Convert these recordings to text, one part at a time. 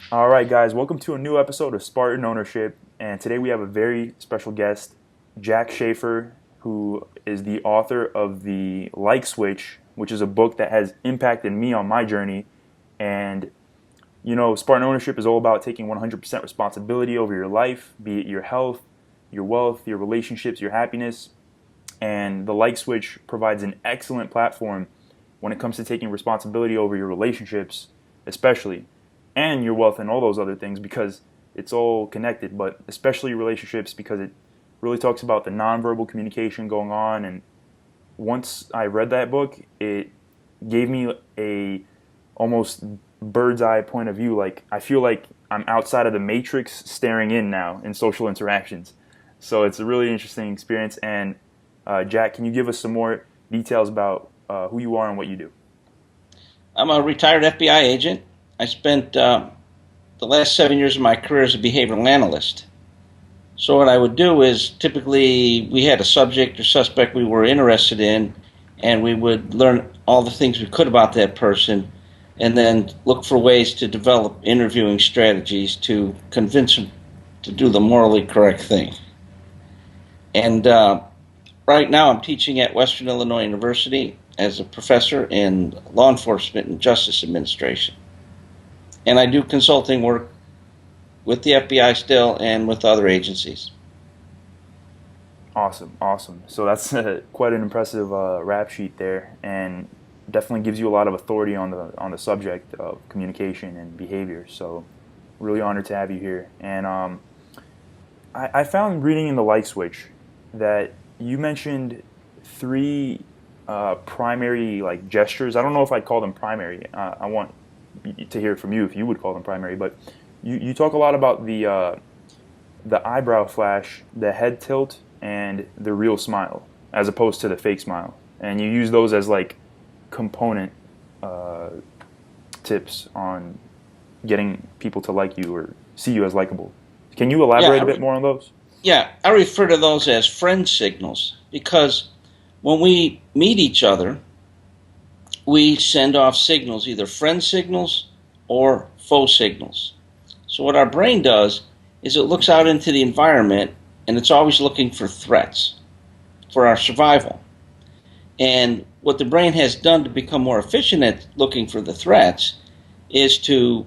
All right, guys, welcome to a new episode of Spartan Ownership. And today we have a very special guest, Jack Schafer, who is the author of The Like Switch, which is a book that has impacted me on my journey. And, Spartan Ownership is all about taking 100% responsibility over your life, be it your health, your wealth, your relationships, your happiness. And The Like Switch provides an excellent platform when it comes to taking responsibility over your relationships, especially, and your wealth and all those other things, because it's all connected, but especially relationships, because it really talks about the nonverbal communication going on. And once I read that book, it gave me a almost bird's eye point of view. Like, I feel like I'm outside of the matrix staring in now in social interactions. So it's a really interesting experience. And Jack, can you give us some more details about who you are and what you do? I'm a retired FBI agent. I spent the last 7 years of my career as a behavioral analyst. So what I would do is typically we had a subject or suspect we were interested in, and we would learn all the things we could about that person and then look for ways to develop interviewing strategies to convince them to do the morally correct thing. And right now I'm teaching at Western Illinois University as a professor in law enforcement and justice administration. And I do consulting work with the FBI still and with other agencies. Awesome, awesome. So that's quite an impressive rap sheet there, and definitely gives you a lot of authority on the subject of communication and behavior. So, really honored to have you here. And I found reading in the Like Switch that you mentioned three primary like gestures. I don't know if I'd call them primary. I want to hear from you if you would call them primary. But you talk a lot about the eyebrow flash, the head tilt, and the real smile, as opposed to the fake smile. And you use those as like component tips on getting people to like you or see you as likable. Can you elaborate Yeah, a bit more on those? I refer to those as friend signals because when we meet each other, we send off signals, either friend signals or foe signals. So what our brain does is it looks out into the environment and it's always looking for threats for our survival. And what the brain has done to become more efficient at looking for the threats is to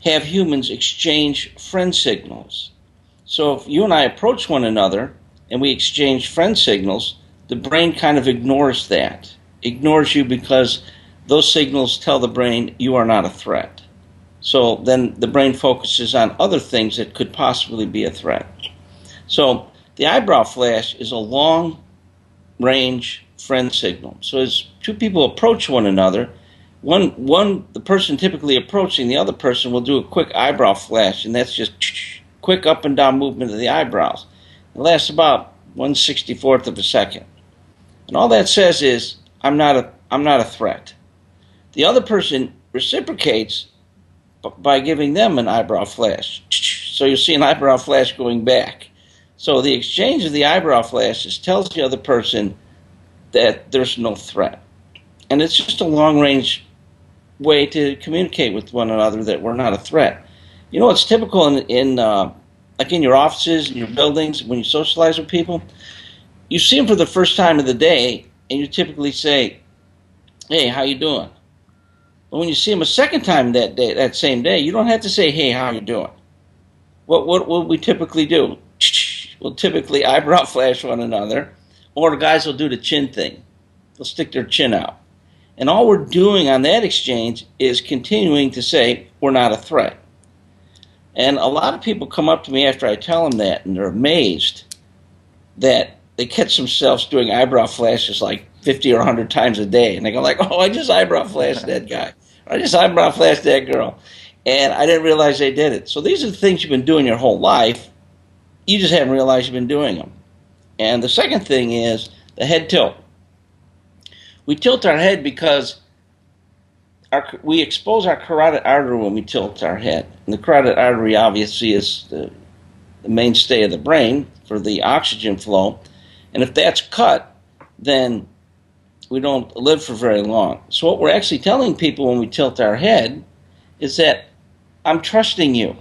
have humans exchange friend signals. So if you and I approach one another and we exchange friend signals, the brain kind of ignores that. Ignores you because those signals tell the brain you are not a threat. So then the brain focuses on other things that could possibly be a threat. So the eyebrow flash is a long range friend signal. So as two people approach one another, the person typically approaching the other person will do a quick eyebrow flash, and that's just quick up and down movement of the eyebrows. It lasts about 1/64th of a second. And all that says is, I'm not a threat. The other person reciprocates by giving them an eyebrow flash. So you see an eyebrow flash going back. So the exchange of the eyebrow flashes tells the other person that there's no threat. And it's just a long-range way to communicate with one another that we're not a threat. You know, it's typical in like in your offices, in your buildings, when you socialize with people, you see them for the first time of the day, and you typically say, "Hey, how you doing?" But when you see them a second time that day, that same day, you don't have to say, "Hey, how you doing?" What we typically do? We'll typically eyebrow flash one another, or the guys will do the chin thing. They'll stick their chin out. And all we're doing on that exchange is continuing to say, we're not a threat. And a lot of people come up to me after I tell them that, and they're amazed that they catch themselves doing eyebrow flashes like 50 or 100 times a day. And they go like, oh, I just eyebrow flashed that guy. Or I just eyebrow flashed that girl. And I didn't realize they did it. So these are the things you've been doing your whole life. You just haven't realized you've been doing them. And the second thing is the head tilt. We tilt our head because we expose our carotid artery when we tilt our head. And the carotid artery obviously is the mainstay of the brain for the oxygen flow. And if that's cut, then we don't live for very long. So what we're actually telling people when we tilt our head is that I'm trusting you.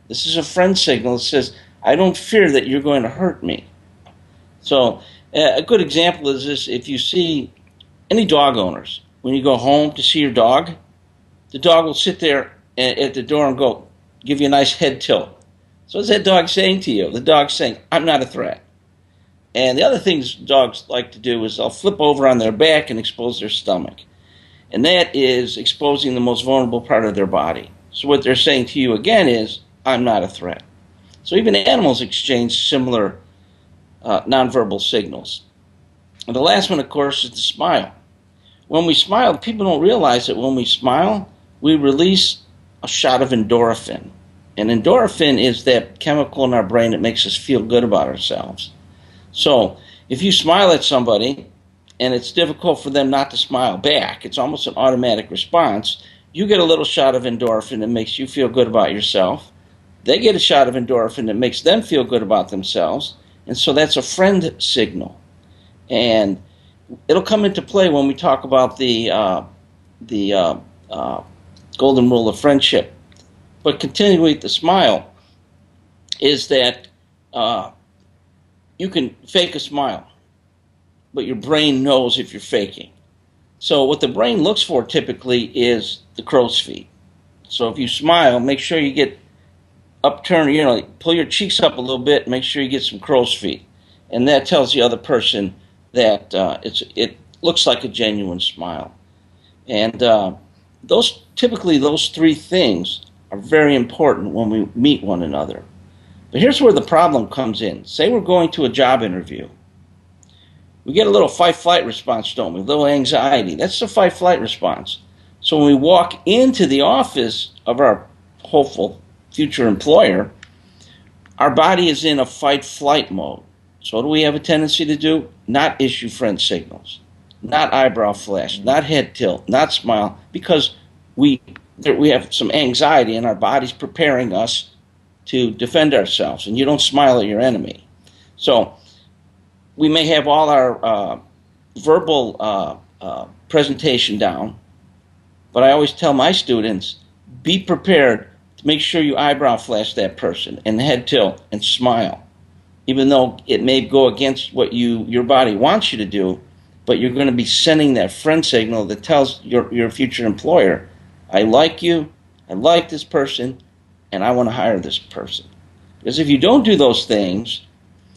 This is a friend signal that says, I don't fear that you're going to hurt me. So a good example is this: if you see any dog owners, when you go home to see your dog, the dog will sit there at the door and go, give you a nice head tilt. So what's that dog saying to you? The dog's saying, I'm not a threat. And the other things dogs like to do is they'll flip over on their back and expose their stomach. And that is exposing the most vulnerable part of their body. So what they're saying to you again is, I'm not a threat. So even animals exchange similar nonverbal signals. And the last one, of course, is the smile. When we smile, people don't realize that when we smile, we release a shot of endorphin. And endorphin is that chemical in our brain that makes us feel good about ourselves. So if you smile at somebody and it's difficult for them not to smile back, it's almost an automatic response, you get a little shot of endorphin that makes you feel good about yourself. They get a shot of endorphin that makes them feel good about themselves. And so that's a friend signal. And it'll come into play when we talk about the golden rule of friendship. But continuing with the smile is that you can fake a smile, but your brain knows if you're faking. So what the brain looks for typically is the crow's feet. So if you smile, make sure you get upturned, pull your cheeks up a little bit, make sure you get some crow's feet. And that tells the other person that it looks like a genuine smile. And those three things are very important when we meet one another. But here's where the problem comes in. Say we're going to a job interview. We get a little fight-flight response, don't we? A little anxiety. That's the fight-flight response. So when we walk into the office of our hopeful future employer, our body is in a fight-flight mode. So what do we have a tendency to do? Not issue friend signals, not eyebrow flash, not head tilt, not smile, because we have some anxiety and our body's preparing us to defend ourselves, and you don't smile at your enemy. So we may have all our verbal presentation down, but I always tell my students, be prepared to make sure you eyebrow flash that person and head tilt and smile, even though it may go against what your body wants you to do, but you're going to be sending that friend signal that tells your future employer, I like you, I like this person, and I want to hire this person. Because if you don't do those things,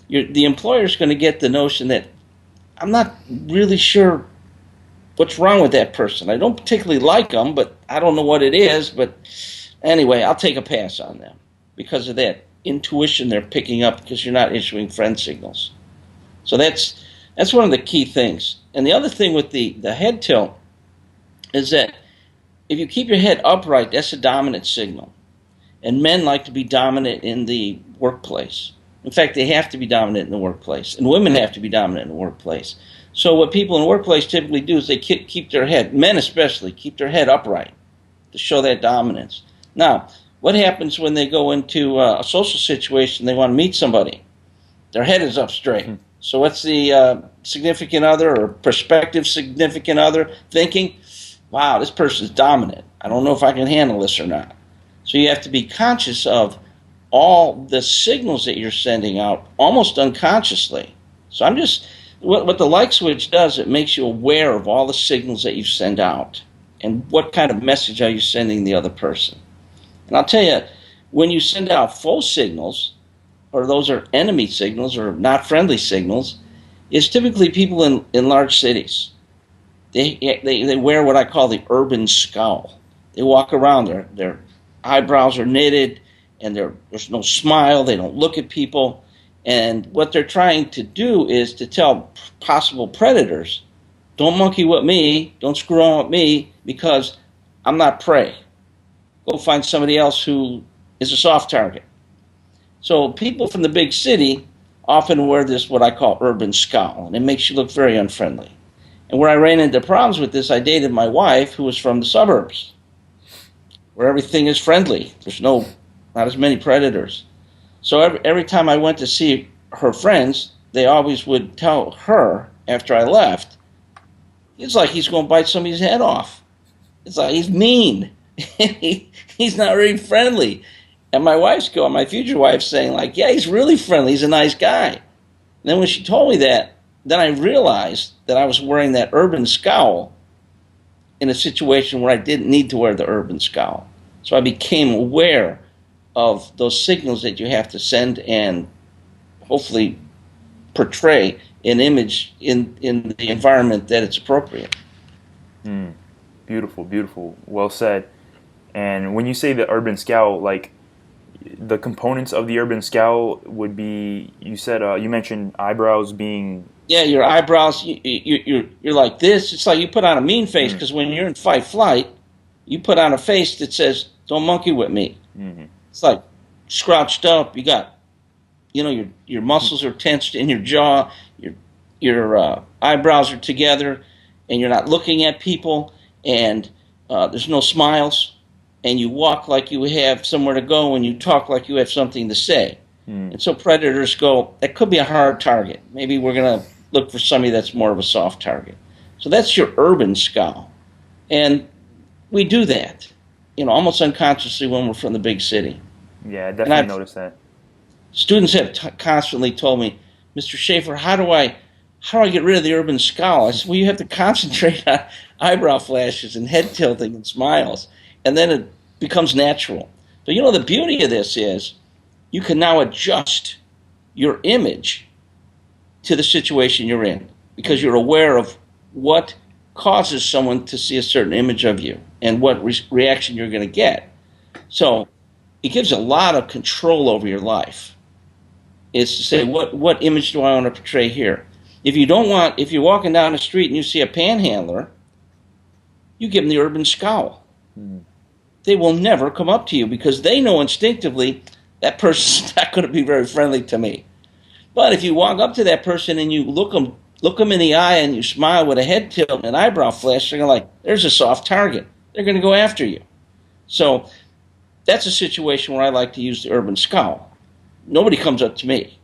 the employer's going to get the notion that I'm not really sure what's wrong with that person. I don't particularly like them, but I don't know what it is. But anyway, I'll take a pass on them because of that intuition they're picking up because you're not issuing friend signals. So that's one of the key things. And the other thing with the head tilt is that if you keep your head upright, that's a dominant signal. And men like to be dominant in the workplace. In fact, they have to be dominant in the workplace. And women have to be dominant in the workplace. So what people in the workplace typically do is they keep their head, men especially, keep their head upright to show that dominance. Now, what happens when they go into a social situation, they want to meet somebody? Their head is up straight. Mm-hmm. So what's the significant other or prospective significant other thinking? Wow, this person's dominant. I don't know if I can handle this or not. So you have to be conscious of all the signals that you're sending out almost unconsciously. So what the like switch does, it makes you aware of all the signals that you send out and what kind of message are you sending the other person. And I'll tell you, when you send out false signals, or those are enemy signals or not friendly signals, it's typically people in large cities. They wear what I call the urban scowl. They walk around, their eyebrows are knitted, and there's no smile, they don't look at people. And what they're trying to do is to tell possible predators, don't monkey with me, don't screw on with me, because I'm not prey. Go find somebody else who is a soft target. So people from the big city often wear this, what I call urban scowl, and it makes you look very unfriendly. And where I ran into problems with this, I dated my wife, who was from the suburbs, where everything is friendly. There's not as many predators. So every time I went to see her friends, they always would tell her after I left, it's like he's going to bite somebody's head off. It's like he's mean. He's not very friendly. And my future wife's saying, like, yeah, he's really friendly. He's a nice guy. And then when she told me that, then I realized that I was wearing that urban scowl in a situation where I didn't need to wear the urban scowl. So I became aware of those signals that you have to send and hopefully portray an image in the environment that it's appropriate. Beautiful, beautiful. Well said. And when you say the urban scowl, like the components of the urban scowl would be, you said, you mentioned eyebrows being. Yeah, your eyebrows, you're like this. It's like you put on a mean face because when you're in fight flight, you put on a face that says, don't monkey with me. Mm-hmm. It's like scrouched up. You got, your muscles are tensed in your jaw. Your eyebrows are together, and you're not looking at people, and there's no smiles, and you walk like you have somewhere to go, and you talk like you have something to say. And so predators go, that could be a hard target. Maybe we're going to look for somebody that's more of a soft target. So that's your urban scowl. And we do that, almost unconsciously when we're from the big city. Yeah, I definitely noticed that. Students have constantly told me, Mr. Schafer, how do I get rid of the urban scowl? I said, well, you have to concentrate on eyebrow flashes and head tilting and smiles, and then it becomes natural. So, the beauty of this is you can now adjust your image to the situation you're in because you're aware of what causes someone to see a certain image of you and what reaction you're going to get. So it gives a lot of control over your life. It's to say, what image do I want to portray here? If you're walking down the street and you see a panhandler, you give them the urban scowl. They will never come up to you because they know instinctively that person's not going to be very friendly to me. But if you walk up to that person and you look them in the eye and you smile with a head tilt and an eyebrow flash, they're going to there's a soft target. They're going to go after you. So that's a situation where I like to use the urban scowl. Nobody comes up to me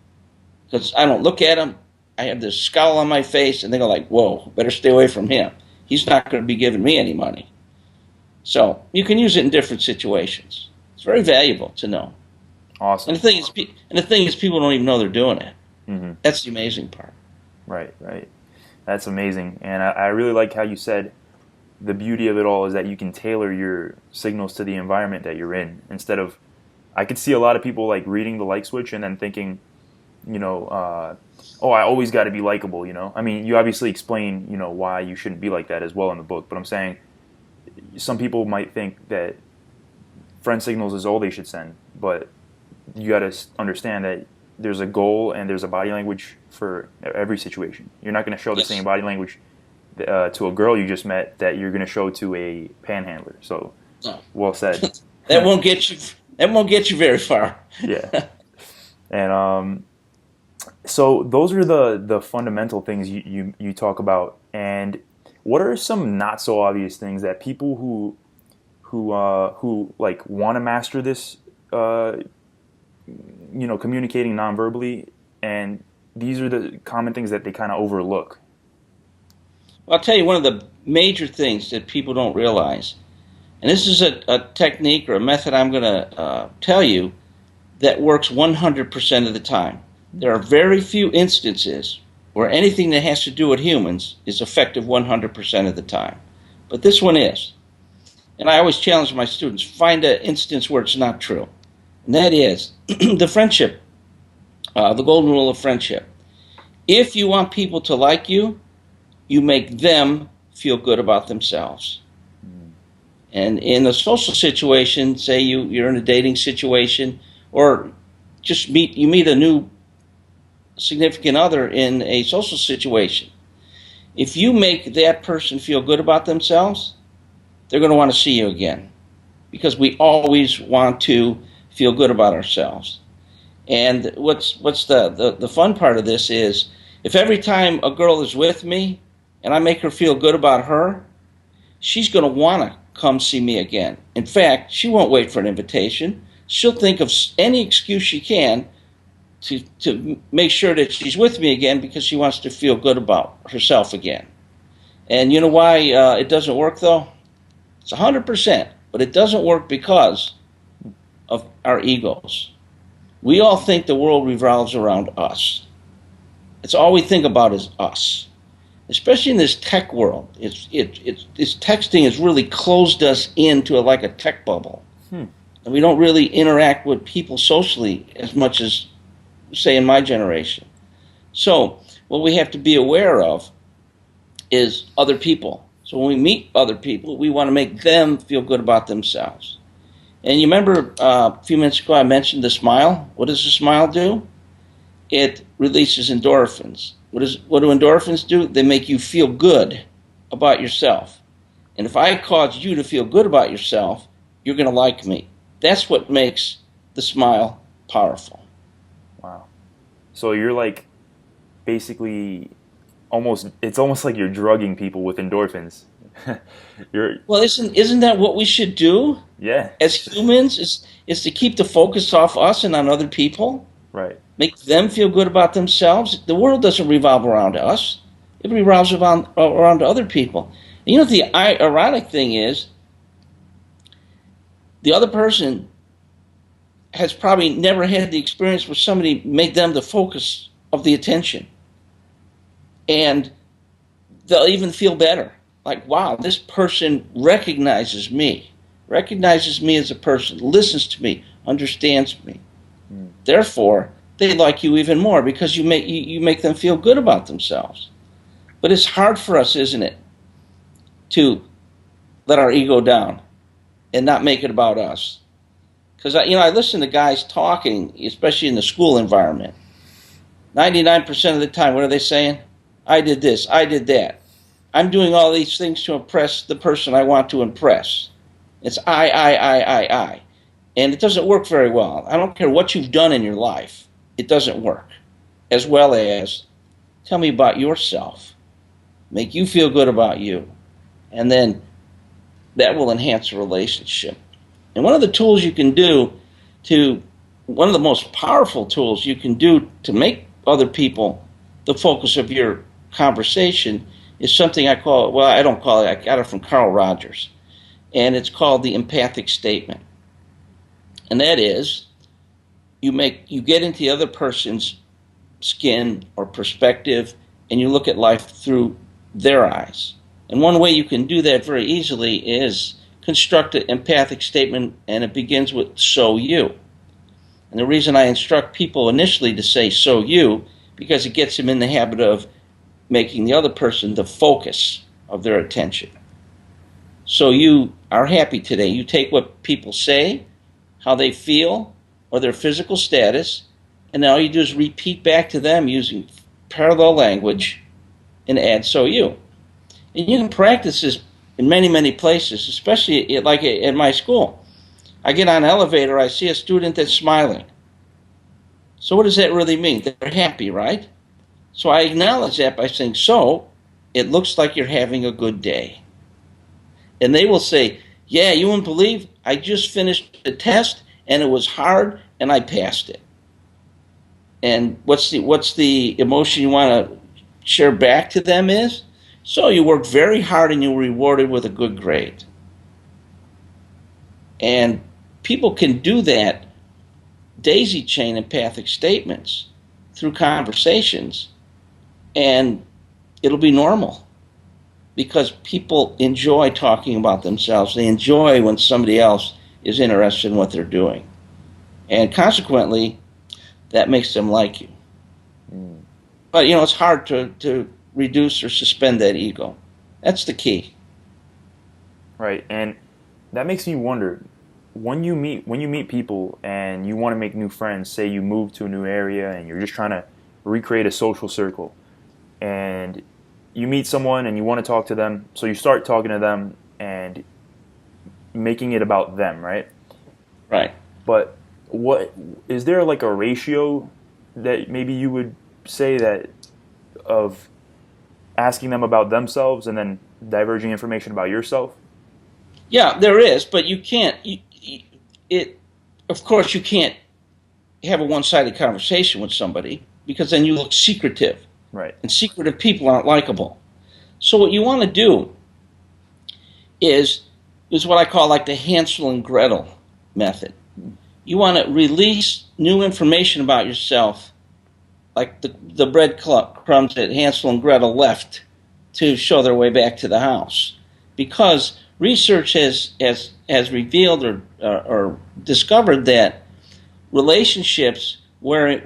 because I don't look at them. I have this scowl on my face, and they go whoa, better stay away from him. He's not going to be giving me any money. So you can use it in different situations. It's very valuable to know. Awesome. And the thing is, people don't even know they're doing it. Mm-hmm. That's the amazing part. Right. That's amazing. And I really like how you said the beauty of it all is that you can tailor your signals to the environment that you're in. Instead of, I could see a lot of people reading the like switch and then thinking, I always got to be likable, I mean, you obviously explain, why you shouldn't be like that as well in the book. But I'm saying some people might think that friend signals is all they should send. But you got to understand that there's a goal and there's a body language for every situation. You're not going to show the same body language to a girl you just met that you're going to show to a panhandler. So, well said. That won't get you very far. Yeah. And so those are the fundamental things you talk about. And what are some not so obvious things that people who want to master this, communicating non-verbally, and these are the common things that they kind of overlook? Well, I'll tell you one of the major things that people don't realize, and this is a technique or a method I'm going to tell you that works 100% of the time. There are very few instances where anything that has to do with humans is effective 100% of the time. But this one is. And I always challenge my students, find an instance where it's not true. And that is the friendship, the golden rule of friendship. If you want people to like you, you make them feel good about themselves. And in a social situation, say you're in a dating situation, or just you meet a new significant other in a social situation. If you make that person feel good about themselves, they're going to want to see you again, because we always want to feel good about ourselves. And what's the fun part of this is, if every time a girl is with me and I make her feel good about her, she's going to want to come see me again. In fact, she won't wait for an invitation. She'll think of any excuse she can to make sure that she's with me again, because she wants to feel good about herself again. And you know why it doesn't work, though? It's 100%. but it doesn't work because of our egos. We all think the world revolves around us. It's all we think about is us. Especially in this tech world, this texting has really closed us into like a tech bubble. And we don't really interact with people socially as much as, say, in my generation. So what we have to be aware of is other people. So when we meet other people, we want to make them feel good about themselves. And you remember a few minutes ago I mentioned the smile? What does the smile do? It releases endorphins. What do endorphins do? They make you feel good about yourself. And if I cause you to feel good about yourself, you're going to like me. That's what makes the smile powerful. Wow. So you're like basically it's almost like you're drugging people with endorphins. Well, isn't that what we should do? Yeah. As humans, is to keep the focus off us and on other people. Right. Make them feel good about themselves. The world doesn't revolve around us. It revolves around other people. And you know, the ironic thing is, the other person has probably never had the experience where somebody made them the focus of the attention. And they'll even feel better. Like, wow, this person recognizes me as a person, listens to me, understands me. Therefore, they like you even more because you make them feel good about themselves. But it's hard for us, isn't it, to let our ego down and not make it about us. Because I listen to guys talking, especially in the school environment. 99% of the time, what are they saying? I did this, I did that. I'm doing all these things to impress the person I want to impress. It's I. And it doesn't work very well. I don't care what you've done in your life. It doesn't work. As well as, tell me about yourself. Make you feel good about you. And then that will enhance a relationship. And one of the tools you can do one of the most powerful tools you can do to make other people the focus of your conversation is something I call, well, I don't call it, I got it from Carl Rogers. And it's called the Empathic Statement. And that is, you get into the other person's skin or perspective, and you look at life through their eyes. And one way you can do that very easily is construct an empathic statement, and it begins with "so you." And the reason I instruct people initially to say "so you," because it gets them in the habit of making the other person the focus of their attention. So you are happy today. You take what people say, how they feel, or their physical status, and all you do is repeat back to them using parallel language and add "so you." And you can practice this in many, many places, especially like at my school. I get on an elevator, I see a student that's smiling. So what does that really mean? They're happy, right? So I acknowledge that by saying, so, it looks like you're having a good day. And they will say, yeah, you wouldn't believe, I just finished the test, and it was hard, and I passed it. And what's the emotion you want to share back to them is? So you worked very hard and you were rewarded with a good grade. And people can do that daisy chain empathic statements through conversations, and it'll be normal because people enjoy talking about themselves. They enjoy when somebody else is interested in what they're doing. And consequently, that makes them like you. But, it's hard to reduce or suspend that ego. That's the key. Right, and that makes me wonder, when you meet people and you want to make new friends, say you move to a new area and you're just trying to recreate a social circle, and you meet someone and you want to talk to them, so you start talking to them and making it about them, right? Right. But what is there like a ratio that maybe you would say that of asking them about themselves and then diverging information about yourself? Yeah, there is, but you can't. Of course, you can't have a one-sided conversation with somebody because then you look secretive. Right. And secretive people aren't likable. So what you want to do is is what I call like the Hansel and Gretel method. You want to release new information about yourself, like the breadcrumbs that Hansel and Gretel left to show their way back to the house. Because research has revealed or discovered that relationships where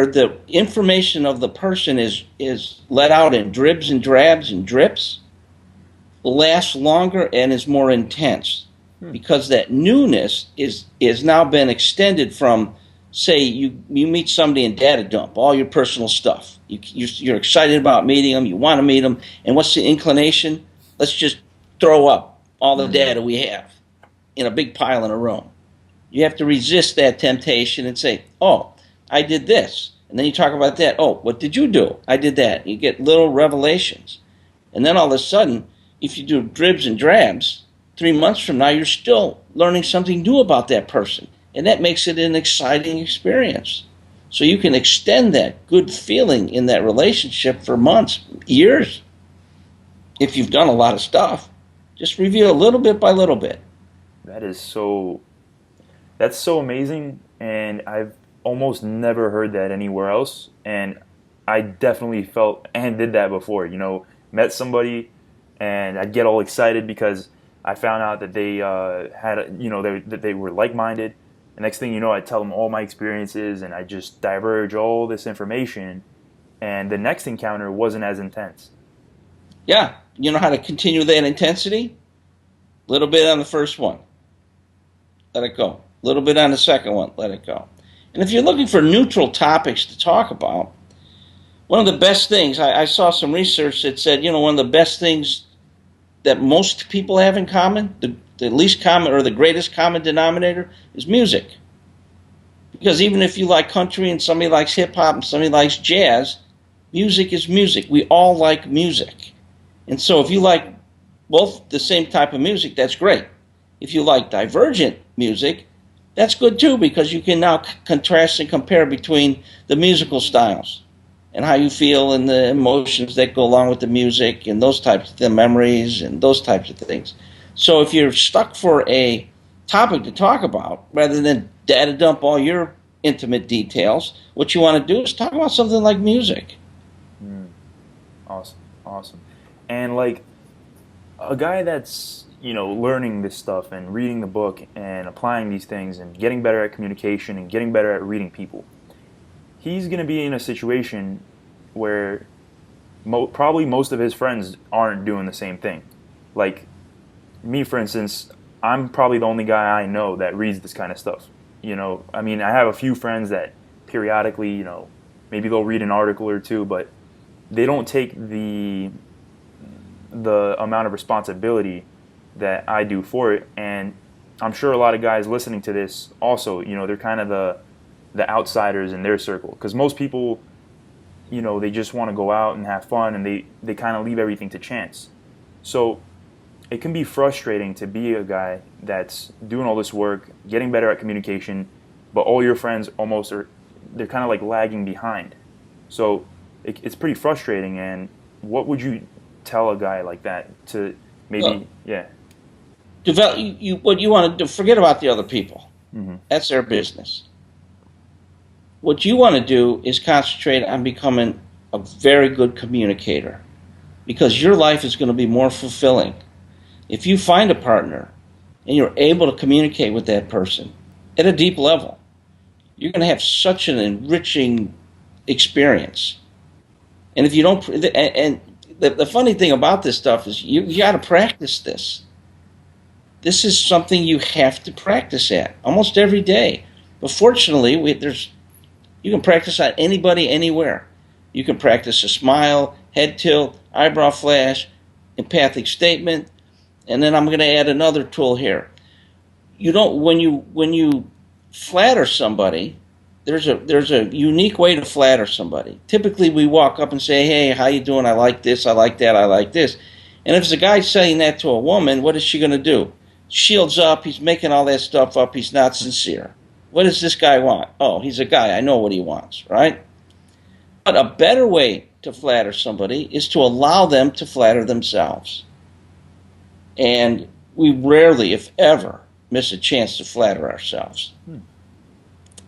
the information of the person is let out in dribs and drabs and drips lasts longer and is more intense, because that newness is now been extended from, say, you meet somebody in data dump, all your personal stuff. You're excited about meeting them, you want to meet them, and what's the inclination? Let's just throw up all the data we have in a big pile in a room. You have to resist that temptation and say, oh, I did this. And then you talk about that. Oh, what did you do? I did that. You get little revelations. And then all of a sudden, if you do dribs and drabs, 3 months from now, you're still learning something new about that person. And that makes it an exciting experience. So you can extend that good feeling in that relationship for months, years. If you've done a lot of stuff, just review a little bit by little bit. That's so amazing, and I've almost never heard that anywhere else. And I definitely felt and did that before. Met somebody, and I'd get all excited because I found out that they that they were like-minded. The next thing you know, I tell them all my experiences, and I just diverge all this information. And the next encounter wasn't as intense. Yeah, you know how to continue that intensity? A little bit on the first one, let it go. A little bit on the second one, let it go. And if you're looking for neutral topics to talk about, one of the best things, I saw some research that said, one of the best things that most people have in common, the least common or the greatest common denominator, is music. Because even if you like country and somebody likes hip-hop and somebody likes jazz, music is music. We all like music. And so if you like both the same type of music, that's great. If you like divergent music, that's good too, because you can now contrast and compare between the musical styles and how you feel and the emotions that go along with the music and those types of the memories and those types of things. So if you're stuck for a topic to talk about, rather than data dump all your intimate details, what you want to do is talk about something like music. Awesome. And like a guy that's learning this stuff and reading the book and applying these things and getting better at communication and getting better at reading people, he's going to be in a situation where probably most of his friends aren't doing the same thing. Like me, for instance, I'm probably the only guy I know that reads this kind of stuff. I mean, I have a few friends that periodically, maybe they'll read an article or two, but they don't take the amount of responsibility that I do for it. And I'm sure a lot of guys listening to this also, they're kind of the outsiders in their circle, because most people, they just want to go out and have fun, and they kind of leave everything to chance. So it can be frustrating to be a guy that's doing all this work, getting better at communication, but all your friends they're kind of like lagging behind. So it's pretty frustrating. And what would you tell a guy like that to maybe, develop what you want to do? Forget about the other people. Mm-hmm. That's their business. What you want to do is concentrate on becoming a very good communicator, because your life is going to be more fulfilling if you find a partner and you're able to communicate with that person at a deep level. You're going to have such an enriching experience. And if you don't, and the funny thing about this stuff is you got to practice this. This is something you have to practice at almost every day. But fortunately, you can practice on anybody, anywhere. You can practice a smile, head tilt, eyebrow flash, empathic statement, and then I'm going to add another tool here. When you flatter somebody, there's a unique way to flatter somebody. Typically, we walk up and say, "Hey, how you doing? I like this, I like that, I like this." And if it's a guy saying that to a woman, what is she going to do? Shields up, he's making all that stuff up, he's not sincere. What does this guy want? Oh, he's a guy, I know what he wants, right? But a better way to flatter somebody is to allow them to flatter themselves. And we rarely, if ever, miss a chance to flatter ourselves.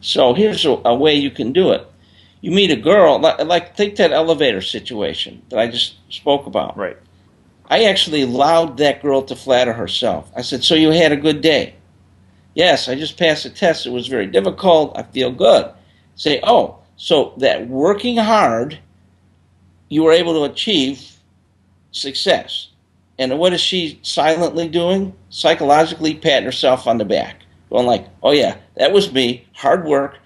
So here's a way you can do it. You meet a girl, like take that elevator situation that I just spoke about. Right. I actually allowed that girl to flatter herself. I said, so you had a good day? Yes, I just passed a test. It was very difficult. I feel good. Say, oh, so that working hard, you were able to achieve success. And what is she silently doing? Psychologically patting herself on the back. Going like, oh yeah, that was me. Hard work,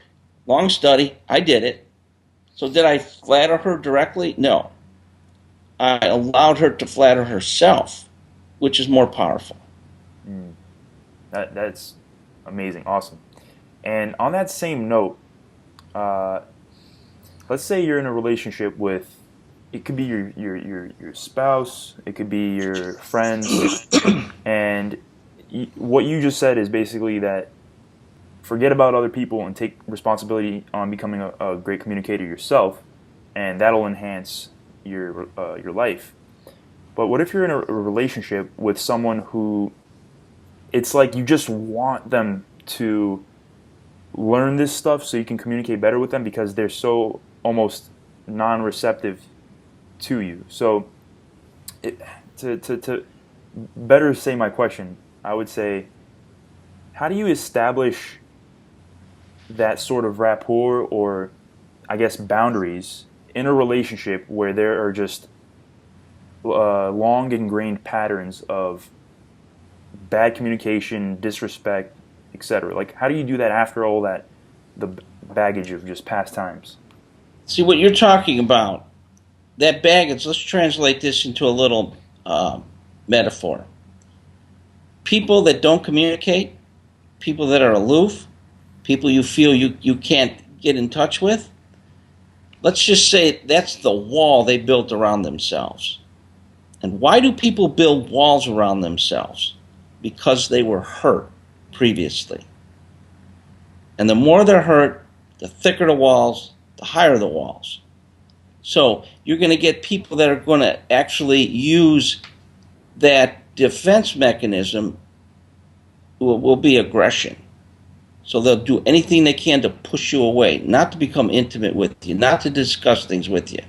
long study. I did it. So did I flatter her directly? No. I allowed her to flatter herself, which is more powerful. That's amazing. Awesome. And on that same note, let's say you're in a relationship with, it could be your spouse, it could be your friends, and what you just said is basically that forget about other people and take responsibility on becoming a great communicator yourself, and that'll enhance your life. But what if you're in a relationship with someone who it's like you just want them to learn this stuff so you can communicate better with them because they're so almost non-receptive to you. So to better say my question, I would say, how do you establish that sort of rapport or, I guess, boundaries in a relationship where there are just long ingrained patterns of bad communication, disrespect, etc.? Like, how do you do that after all that, the baggage of just past times? See, what you're talking about, that baggage, let's translate this into a little metaphor. People that don't communicate, people that are aloof, people you feel you can't get in touch with, let's just say that's the wall they built around themselves. And why do people build walls around themselves? Because they were hurt previously. And the more they're hurt, the thicker the walls, the higher the walls. So you're going to get people that are going to actually use that defense mechanism will be aggression. So they'll do anything they can to push you away, not to become intimate with you, not to discuss things with you.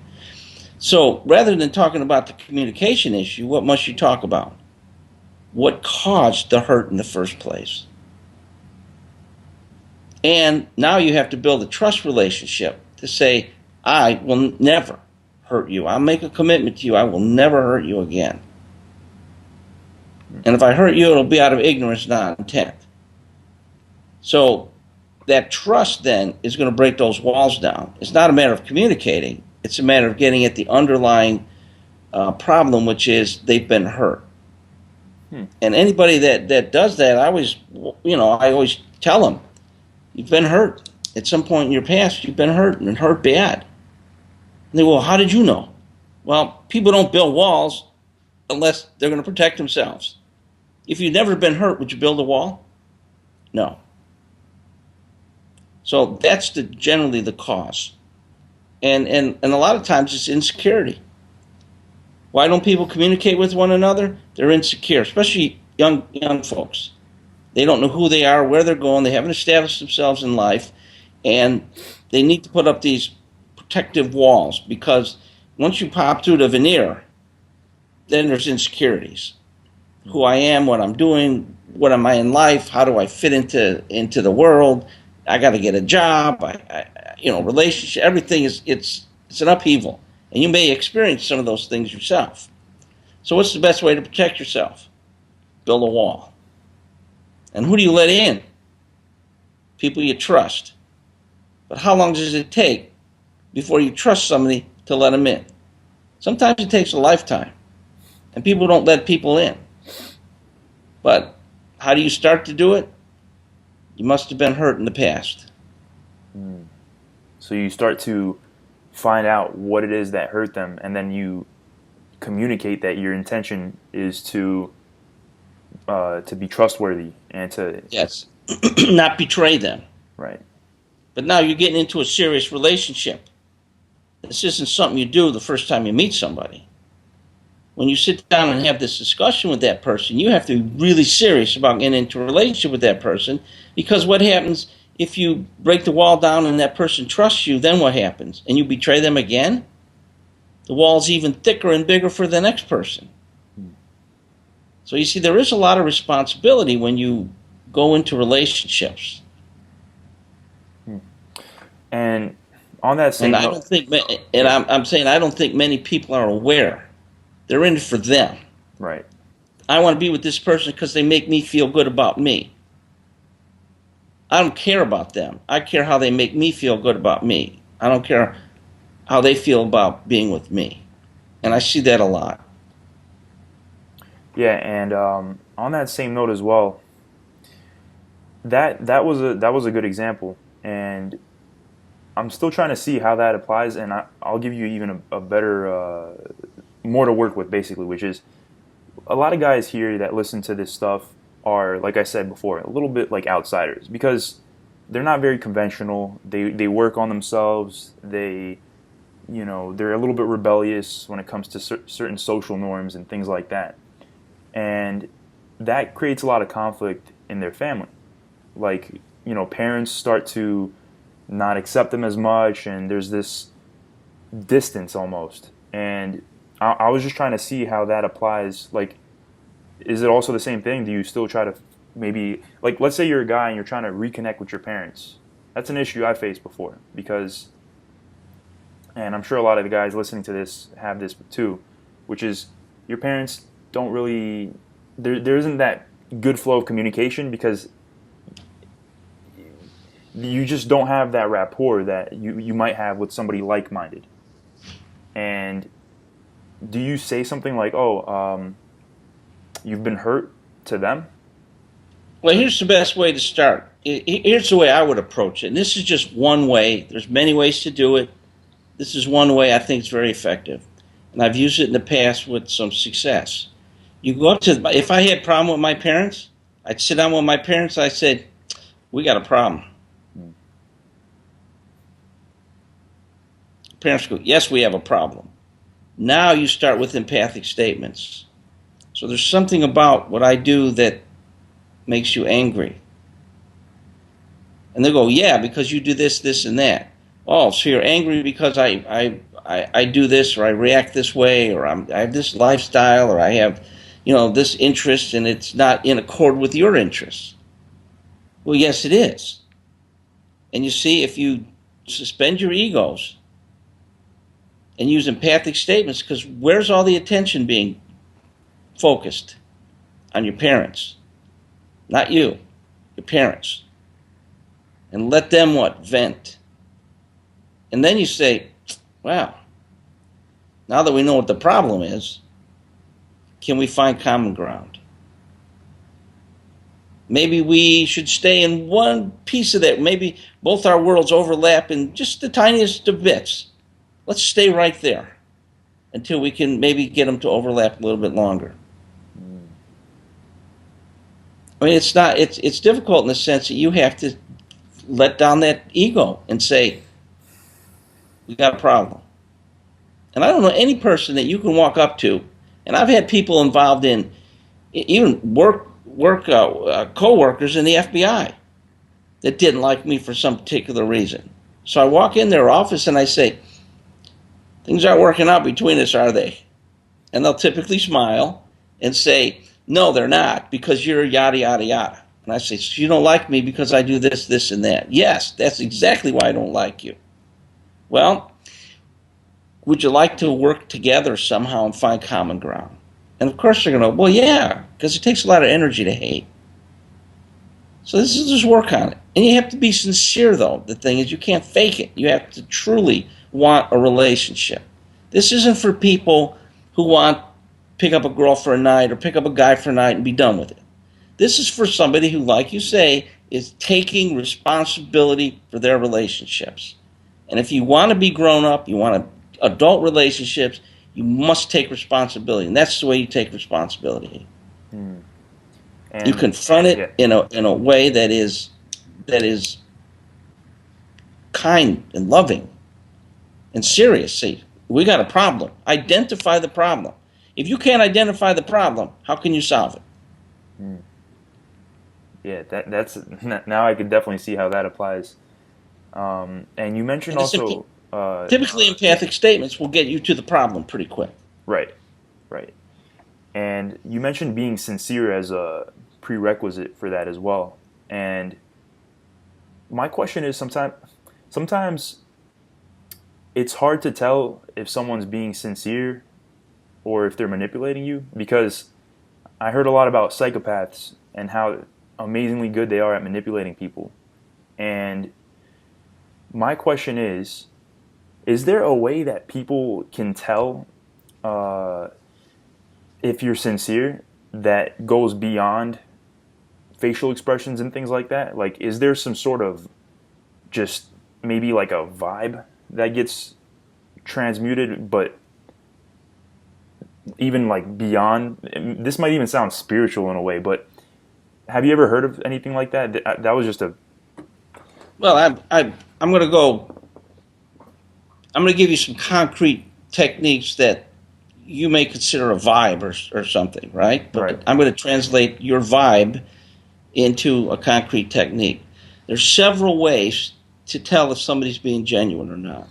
So rather than talking about the communication issue, what must you talk about? What caused the hurt in the first place? And now you have to build a trust relationship to say, I will never hurt you. I'll make a commitment to you. I will never hurt you again. And if I hurt you, it'll be out of ignorance, not intent. So that trust then is going to break those walls down. It's not a matter of communicating. It's a matter of getting at the underlying problem, which is they've been hurt. And anybody that does that, I always tell them, you've been hurt. At some point in your past, you've been hurt and hurt bad. And they go, well, how did you know? Well, people don't build walls unless they're going to protect themselves. If you've never been hurt, would you build a wall? No. So that's generally the cause. And a lot of times it's insecurity. Why don't people communicate with one another? They're insecure, especially young folks. They don't know who they are, where they're going. They haven't established themselves in life. And they need to put up these protective walls because once you pop through the veneer, then there's insecurities. Who I am, what I'm doing, what am I in life, how do I fit into the world? I got to get a job, relationship, everything it's an upheaval. And you may experience some of those things yourself. So what's the best way to protect yourself? Build a wall. And who do you let in? People you trust. But how long does it take before you trust somebody to let them in? Sometimes it takes a lifetime. And people don't let people in. But how do you start to do it? You must have been hurt in the past. So you start to find out what it is that hurt them, and then you communicate that your intention is to be trustworthy and to not betray them. Right. But now you're getting into a serious relationship. This isn't something you do the first time you meet somebody. when you sit down and have this discussion with that person, you have to be really serious about getting into a relationship with that person, because what happens if you break the wall down and that person trusts you, then what happens? And you betray them again? The wall's even thicker and bigger for the next person. So you see, there is a lot of responsibility when you go into relationships. And on that same and I don't think, and I'm saying I don't think many people are aware. They're in it for them. Right. I want to be with this person because they make me feel good about me. I don't care about them. I care how they make me feel good about me. I don't care how they feel about being with me. And I see that a lot. Yeah, and on that same note as well, that was a good example, and I'm still trying to see how that applies, and I'll give you even a better, more to work with, basically, which is a lot of guys here that listen to this stuff are, like I said before, a little bit like outsiders, because they're not very conventional. They work on themselves. They're a little bit rebellious when it comes to certain social norms and things like that. And that creates a lot of conflict in their family. Like, parents start to not accept them as much, and there's this distance almost. And I was just trying to see how that applies. Like, is it also the same thing? Do you still try to maybe, like, let's say you're a guy and you're trying to reconnect with your parents. That's an issue I faced before, because, and I'm sure a lot of the guys listening to this have this too, which is your parents don't really, there isn't that good flow of communication, because you just don't have that rapport that you might have with somebody like-minded. And do you say something like, you've been hurt to them? Well, here's the best way to start. Here's the way I would approach it. And this is just one way. There's many ways to do it. This is one way I think is very effective. And I've used it in the past with some success. You go up to, if I had a problem with my parents, I'd sit down with my parents, I said, we got a problem. Parents go, yes, we have a problem. Now you start with empathic statements. So there's something about what I do that makes you angry. And they go, yeah, because you do this, this, and that. Oh, so you're angry because I do this, or I react this way, or I have this lifestyle, or I have, this interest, and it's not in accord with your interests. Well, yes, it is. And you see, if you suspend your egos and use empathic statements, because where's all the attention being focused? On your parents. Not you, your parents. And let them vent. And then you say, wow, now that we know what the problem is, can we find common ground? Maybe we should stay in one piece of that. Maybe both our worlds overlap in just the tiniest of bits. Let's stay right there until we can maybe get them to overlap a little bit longer. I mean, it's difficult in the sense that you have to let down that ego and say, we got a problem. And I don't know any person that you can walk up to, and I've had people involved in even co-workers in the FBI that didn't like me for some particular reason. So I walk in their office and I say, things aren't working out between us, are they? And they'll typically smile and say, no, they're not, because you're yada, yada, yada. And I say, so you don't like me because I do this, this, and that. Yes, that's exactly why I don't like you. Well, would you like to work together somehow and find common ground? And of course they're going to, well, yeah, because it takes a lot of energy to hate. So this is just work on it. And you have to be sincere, though. The thing is, you can't fake it. You have to truly want a relationship. This isn't for people who want to pick up a girl for a night or pick up a guy for a night and be done with it. This is for somebody who, like you say, is taking responsibility for their relationships. And if you want to be grown up, you want adult relationships, you must take responsibility. And that's the way you take responsibility. And you confront it in a way that is kind and loving and serious. See, we got a problem. Identify the problem. If you can't identify the problem, how can you solve it? Yeah, that's now I could definitely see how that applies. And you mentioned And also, typically, empathic statements will get you to the problem pretty quick. right, right. And you mentioned being sincere as a prerequisite for that as well. And my question is, sometimes it's hard to tell if someone's being sincere or if they're manipulating you, because I heard a lot about psychopaths and how amazingly good they are at manipulating people. And my question is there a way that people can tell uh, if you're sincere that goes beyond facial expressions and things like that? Like, is there some sort of just maybe like a vibe that gets transmuted, but even like beyond? This might even sound spiritual in a way, but have you ever heard of anything like that? That was just a... Well, I'm going to go. I'm going to give you some concrete techniques that you may consider a vibe or something, right? But Right. I'm going to translate your vibe into a concrete technique. There's several ways to tell if somebody's being genuine or not.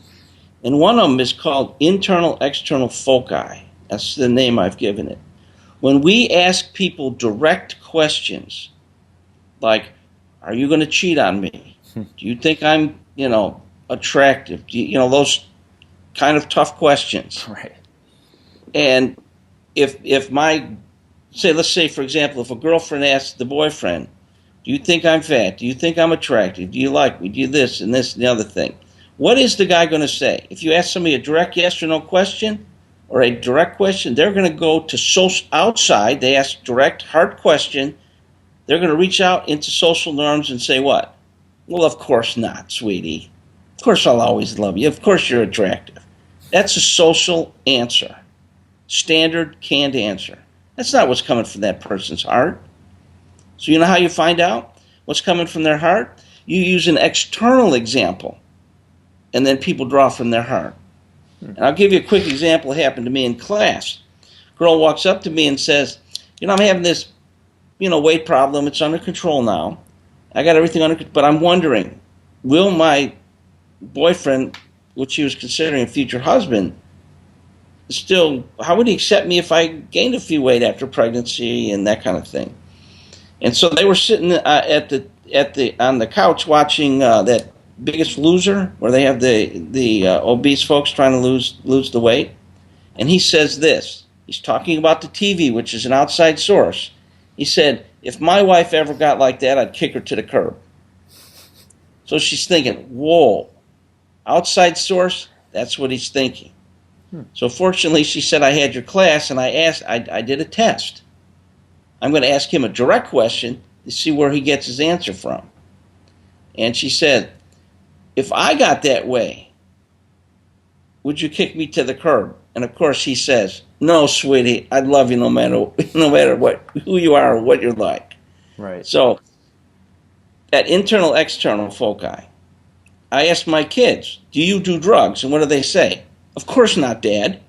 And one of them is called internal external foci. That's the name I've given it. When we ask people direct questions, like, are you going to cheat on me? Do you think I'm, attractive? Those kind of tough questions. Right. And if let's say, for example, if a girlfriend asks the boyfriend, do you think I'm fat? Do you think I'm attractive? Do you like me? Do you this and this and the other thing? What is the guy going to say? If you ask somebody a direct yes or no question or a direct question, they're going to go to outside. They ask direct, hard question. They're going to reach out into social norms and say what? Well, of course not, sweetie. Of course I'll always love you. Of course you're attractive. That's a social answer. Standard, canned answer. That's not what's coming from that person's heart. So you know how you find out what's coming from their heart? You use an external example, and then people draw from their heart. And I'll give you a quick example that happened to me in class. A girl walks up to me and says, I'm having this, weight problem. It's under control now. I got everything under control, but I'm wondering, will my boyfriend, which she was considering a future husband, how would he accept me if I gained a few weight after pregnancy and that kind of thing? And so they were sitting on the couch watching that Biggest Loser, where they have the obese folks trying to lose the weight. And he says this. He's talking about the TV, which is an outside source. He said, if my wife ever got like that, I'd kick her to the curb. So she's thinking, whoa, outside source? That's what he's thinking. So fortunately, she said, I had your class, and I did a test. I'm going to ask him a direct question to see where he gets his answer from. And she said, if I got that way, would you kick me to the curb? And of course he says, no, sweetie, I'd love you no matter who you are or what you're like. Right. So at internal external foci, I ask my kids, do you do drugs? And what do they say? Of course not, Dad.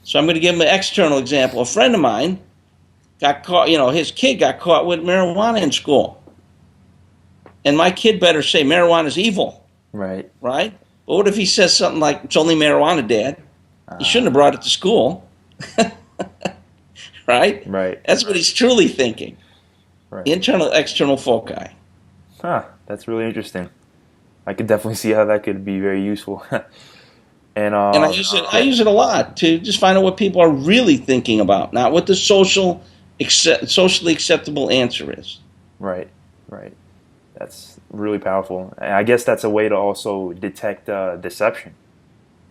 So I'm going to give them an external example. A friend of mine got caught, his kid got caught with marijuana in school. And my kid better say marijuana's evil. Right. Right? But what if he says something like, it's only marijuana, Dad? He shouldn't have brought it to school. Right? Right. That's what he's truly thinking. Right. Internal, external foci. That's really interesting. I could definitely see how that could be very useful. And I use it a lot to just find out what people are really thinking about, not what the socially acceptable answer is. Right. That's really powerful. And I guess that's a way to also detect deception.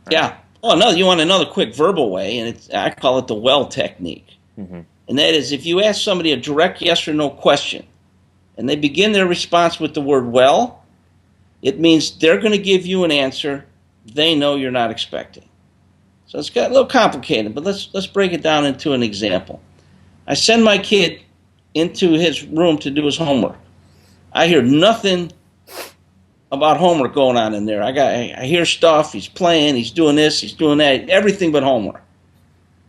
Right? Yeah. Oh, you want another quick verbal way, and I call it the well technique. Mm-hmm. And that is, if you ask somebody a direct yes or no question, and they begin their response with the word well, it means they're going to give you an answer they know you're not expecting. So it's got a little complicated, but let's break it down into an example. I send my kid into his room to do his homework. I hear nothing about homework going on in there. I hear stuff. He's playing. He's doing this. He's doing that. Everything but homework.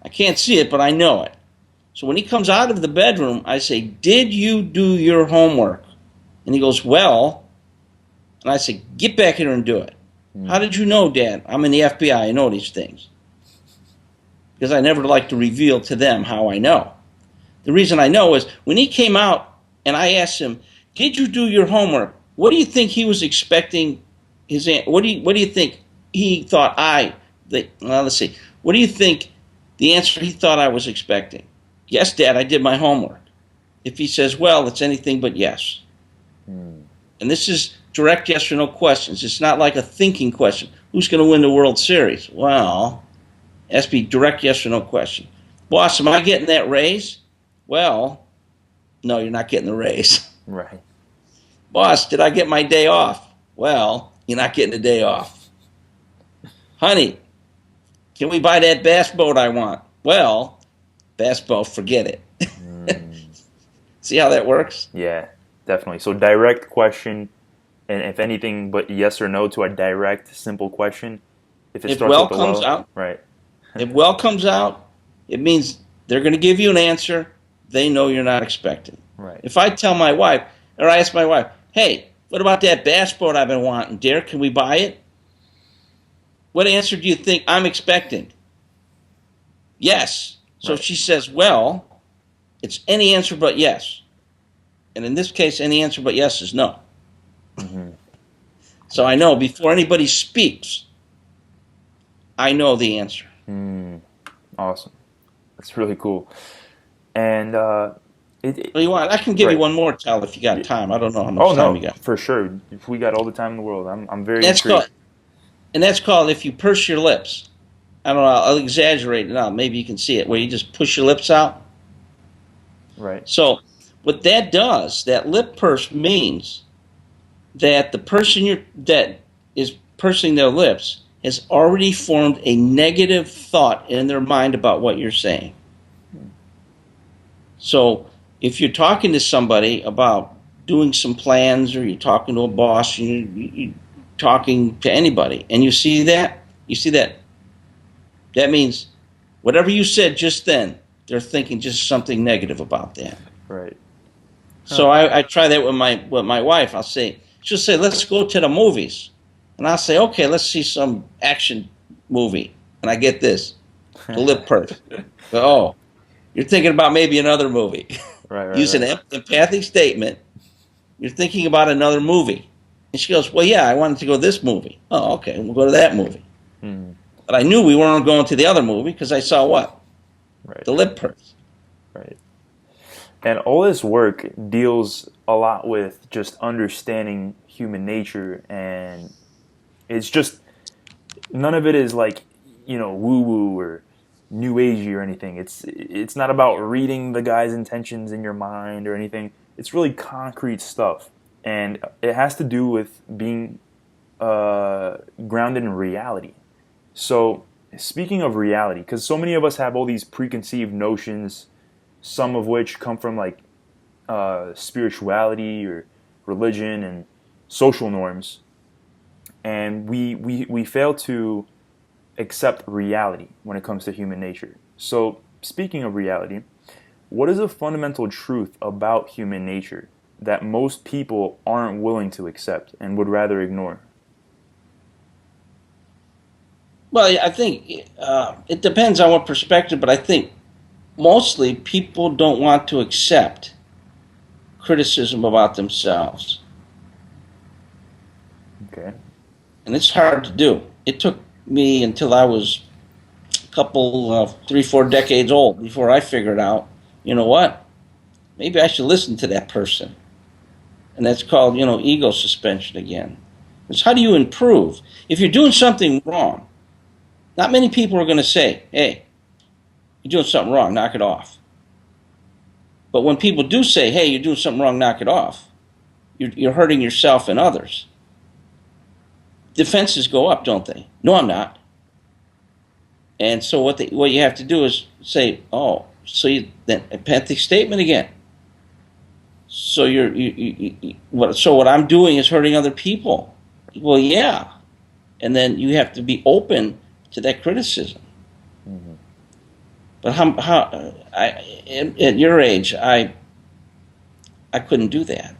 I can't see it, but I know it. So when he comes out of the bedroom, I say, did you do your homework? And he goes, well. And I say, get back here and do it. How did you know, Dad? I'm in the FBI. I know these things. Because I never like to reveal to them how I know. The reason I know is when he came out and I asked him, did you do your homework? What do you think he was expecting his aunt? What do you think he thought let's see. What do you think the answer he thought I was expecting? Yes, Dad, I did my homework. If he says, well, it's anything but yes. And this is direct yes or no questions. It's not like a thinking question. Who's going to win the World Series? Well, it has to be direct yes or no question. Boss, am I getting that raise? Well, no, you're not getting the raise. Right. Boss, did I get my day off? Well, you're not getting the day off. Honey, can we buy that bass boat I want? Well, bass boat, forget it. See how that works? Yeah, definitely. So direct question, and if anything but yes or no to a direct, simple question. If well comes out, right. If well comes out, it means they're going to give you an answer they know you're not expecting. Right. If I tell my wife, or I ask my wife, hey, what about that bass boat I've been wanting, dear? Can we buy it? What answer do you think I'm expecting? Yes. So Right. she says, well, it's any answer but yes. And in this case, any answer but yes is no. So I know before anybody speaks, I know the answer. Awesome. That's really cool. And You want? I can give right. you one more, Tal, if you got time. I don't know how much time you got. For sure. If we got all the time in the world, I'm very That's intrigued. that's called if you purse your lips. I don't know. I'll exaggerate it now. Maybe you can see it where you just push your lips out. Right. So what that does, that lip purse means that the person that is pursing their lips has already formed a negative thought in their mind about what you're saying. So if you're talking to somebody about doing some plans, or you're talking to a boss, you're talking to anybody, and you see that, that means whatever you said just then, they're thinking just something negative about that. Right. So I try that with my wife. She'll say, let's go to the movies. And I'll say, okay, let's see some action movie. And I get this, the lip purse. Oh, you're thinking about maybe another movie. Right. Use an empathic statement. You're thinking about another movie. And she goes, well, yeah, I wanted to go to this movie. Oh, okay, we'll go to that movie. But I knew we weren't going to the other movie because I saw what? Right. The lip purse. Right. And all this work deals a lot with just understanding human nature, and it's just none of it is like, woo-woo or new agey or anything. It's not about reading the guy's intentions in your mind or anything. It's really concrete stuff, and it has to do with being grounded in reality. So speaking of reality, because so many of us have all these preconceived notions, some of which come from like spirituality or religion and social norms, and we fail to accept reality when it comes to human nature. So speaking of reality, what is a fundamental truth about human nature that most people aren't willing to accept and would rather ignore? Well, I think it depends on what perspective, but I think mostly people don't want to accept criticism about themselves. Okay. And it's hard to do. It took me until I was a couple, 3-4 decades old before I figured out, you know what? Maybe I should listen to that person. And that's called, ego suspension again. It's how do you improve? If you're doing something wrong, not many people are going to say, hey, you're doing something wrong, knock it off. But when people do say, hey, you're doing something wrong, knock it off, you're hurting yourself and others. Defenses go up, don't they? No, I'm not. And so what you have to do is say, oh, so then empathic statement again. So so what I'm doing is hurting other people. Well, yeah. And then you have to be open to that criticism. But at your age, I couldn't do that.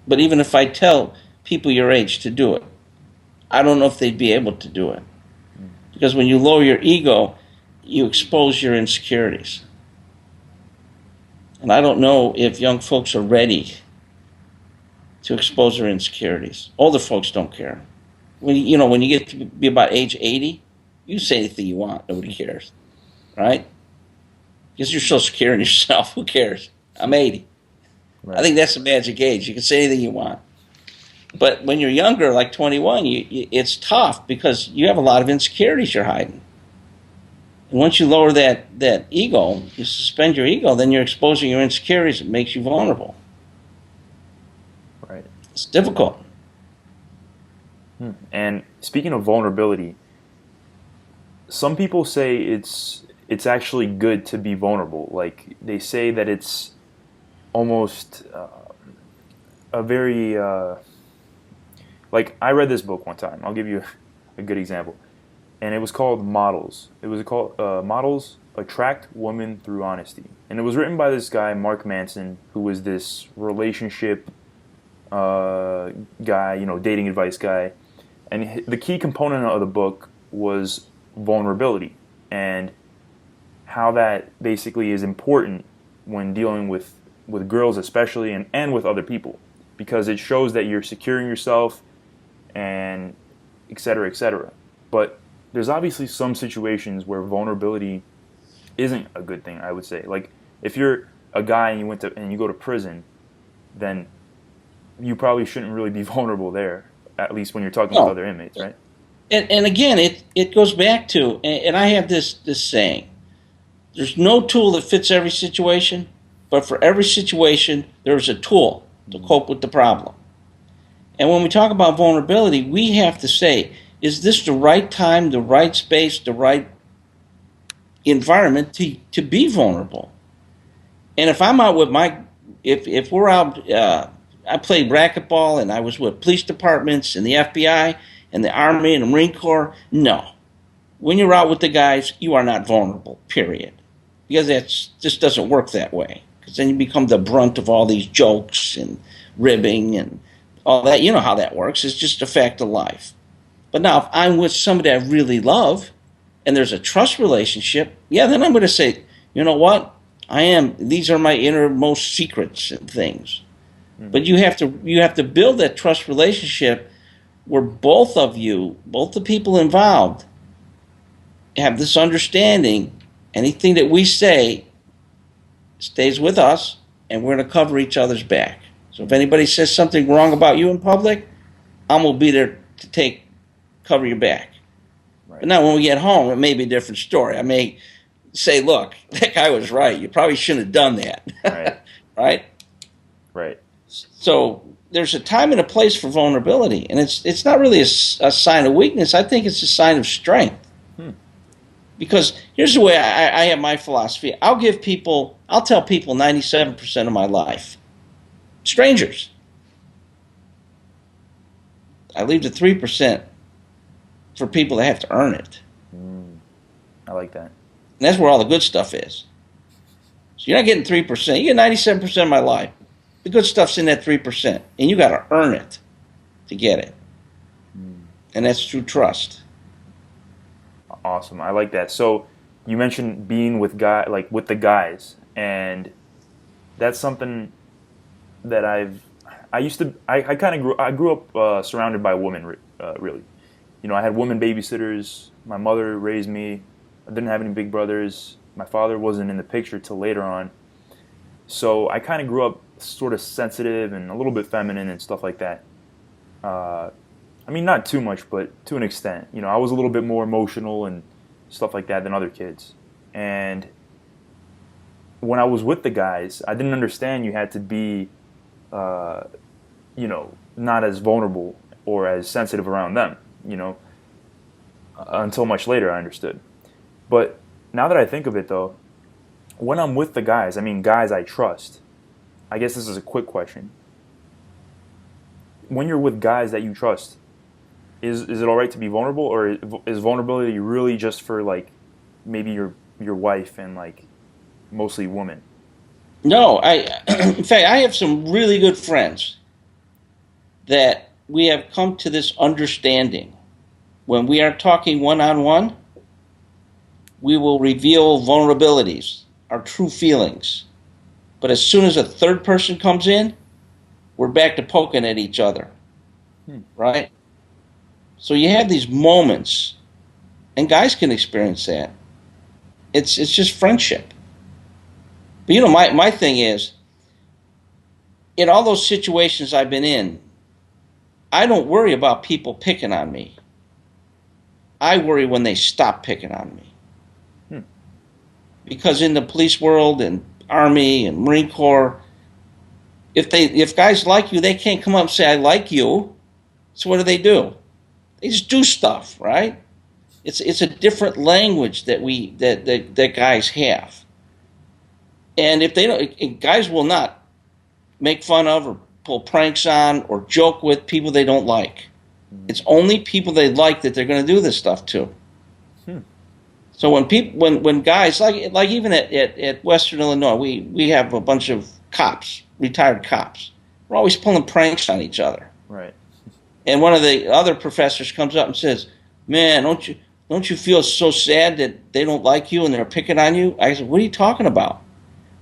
But even if I tell people your age to do it, I don't know if they'd be able to do it. Because when you lower your ego, you expose your insecurities. And I don't know if young folks are ready to expose their insecurities. Older folks don't care. When you get to be about age 80, you say anything you want. Nobody cares, right? Because you're so secure in yourself. Who cares? I'm 80. Right. I think that's the magic age. You can say anything you want. But when you're younger, like 21, it's tough because you have a lot of insecurities you're hiding. And once you lower that ego, you suspend your ego, then you're exposing your insecurities. It makes you vulnerable. Right. It's difficult. And speaking of vulnerability, some people say it's actually good to be vulnerable. Like, they say that it's almost a very like, I read this book one time. I'll give you a good example, and it was called Models. It was called Models Attract Women Through Honesty, and it was written by this guy Mark Manson, who was this relationship guy, dating advice guy, and the key component of the book was vulnerability and how that basically is important when dealing with girls especially and with other people, because it shows that you're securing yourself and et cetera, et cetera. But there's obviously some situations where vulnerability isn't a good thing, I would say. Like, if you're a guy and you go to prison, then you probably shouldn't really be vulnerable there, at least when you're talking with other inmates, right? And again, it goes back to, and I have this saying, there's no tool that fits every situation, but for every situation, there's a tool to cope with the problem. And when we talk about vulnerability, we have to say, is this the right time, the right space, the right environment to be vulnerable? And if I'm out with if we're out, I played racquetball and I was with police departments and the FBI and the Army and the Marine Corps, no. When you're out with the guys, you are not vulnerable, period. Because just doesn't work that way. Because then you become the brunt of all these jokes and ribbing and all that. You know how that works. It's just a fact of life. But now, if I'm with somebody I really love and there's a trust relationship, yeah, then I'm going to say, you know what? These are my innermost secrets and things. Mm-hmm. But you have to build that trust relationship where both the people involved, have this understanding. Anything that we say stays with us, and we're going to cover each other's back. So if anybody says something wrong about you in public, I'm going to be there to cover your back. Right. But now when we get home, it may be a different story. I may say, look, that guy was right. You probably shouldn't have done that. Right. Right? Right. So there's a time and a place for vulnerability, and it's not really a sign of weakness. I think it's a sign of strength. Because here's the way I have my philosophy. I'll tell people 97% of my life. Strangers. I leave the 3% for people that have to earn it. I like that. And that's where all the good stuff is. So you're not getting 3%. You get 97% of my life. The good stuff's in that 3%. And you got to earn it to get it. And that's through trust. Awesome. I like that. So you mentioned being with the guys, and that's something that I grew up surrounded by women, really. I had women babysitters. My mother raised me. I didn't have any big brothers. My father wasn't in the picture till later on. So I kind of grew up sort of sensitive and a little bit feminine and stuff like that. I mean, not too much, but to an extent. I was a little bit more emotional and stuff like that than other kids. And when I was with the guys, I didn't understand you had to be, not as vulnerable or as sensitive around them, until much later I understood. But now that I think of it, though, when I'm with the guys, I mean guys I trust, I guess this is a quick question. When you're with guys that you trust, is it all right to be vulnerable, or is vulnerability really just for, like, maybe your wife and like mostly women? No, in fact, I have some really good friends that we have come to this understanding. When we are talking one-on-one, we will reveal vulnerabilities, our true feelings. But as soon as a third person comes in, we're back to poking at each other, right? So you have these moments, and guys can experience that. It's just friendship. But my thing is, in all those situations I've been in, I don't worry about people picking on me. I worry when they stop picking on me. Because in the police world and Army and Marine Corps, if guys like you, they can't come up and say, I like you. So what do? They just do stuff, right? It's a different language that guys have. And if they don't, guys will not make fun of or pull pranks on or joke with people they don't like. It's only people they like that they're going to do this stuff to. So when guys like even at Western Illinois, we have a bunch of cops, retired cops. We're always pulling pranks on each other. Right. And one of the other professors comes up and says, "Man, don't you feel so sad that they don't like you and they're picking on you?" I said, "What are you talking about?"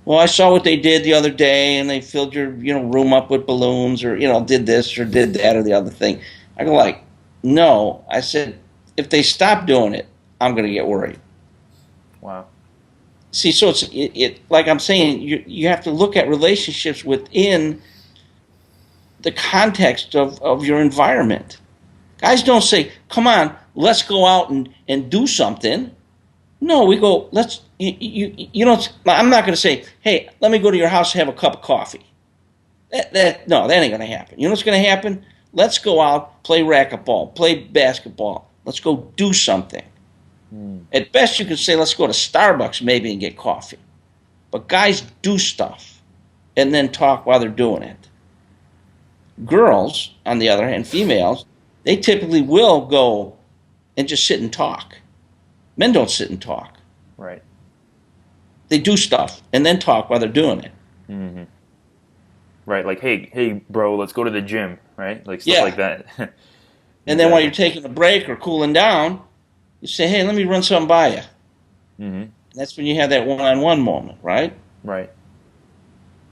"Well, I saw what they did the other day, and they filled your room up with balloons, or did this or did that or the other thing." I go like, "No," I said, "if they stop doing it, I'm going to get worried." Wow. See, so it's like I'm saying, you have to look at relationships within the context of your environment. Guys don't say, "Come on, let's go out and do something." No, we go, I'm not going to say, "Hey, let me go to your house and have a cup of coffee." No, that ain't going to happen. You know what's going to happen? Let's go out, play racquetball, play basketball. Let's go do something. At best, you can say, "Let's go to Starbucks maybe and get coffee." But guys do stuff and then talk while they're doing it. Girls, on the other hand, females, they typically will go and just sit and talk. Men don't sit and talk. Right. They do stuff and then talk while they're doing it. Mm-hmm. Right, like, hey, bro, let's go to the gym, right? Like stuff like that. And then while you're taking a break or cooling down, you say, "Hey, let me run something by you." Mm-hmm. That's when you have that one-on-one moment, right? Right.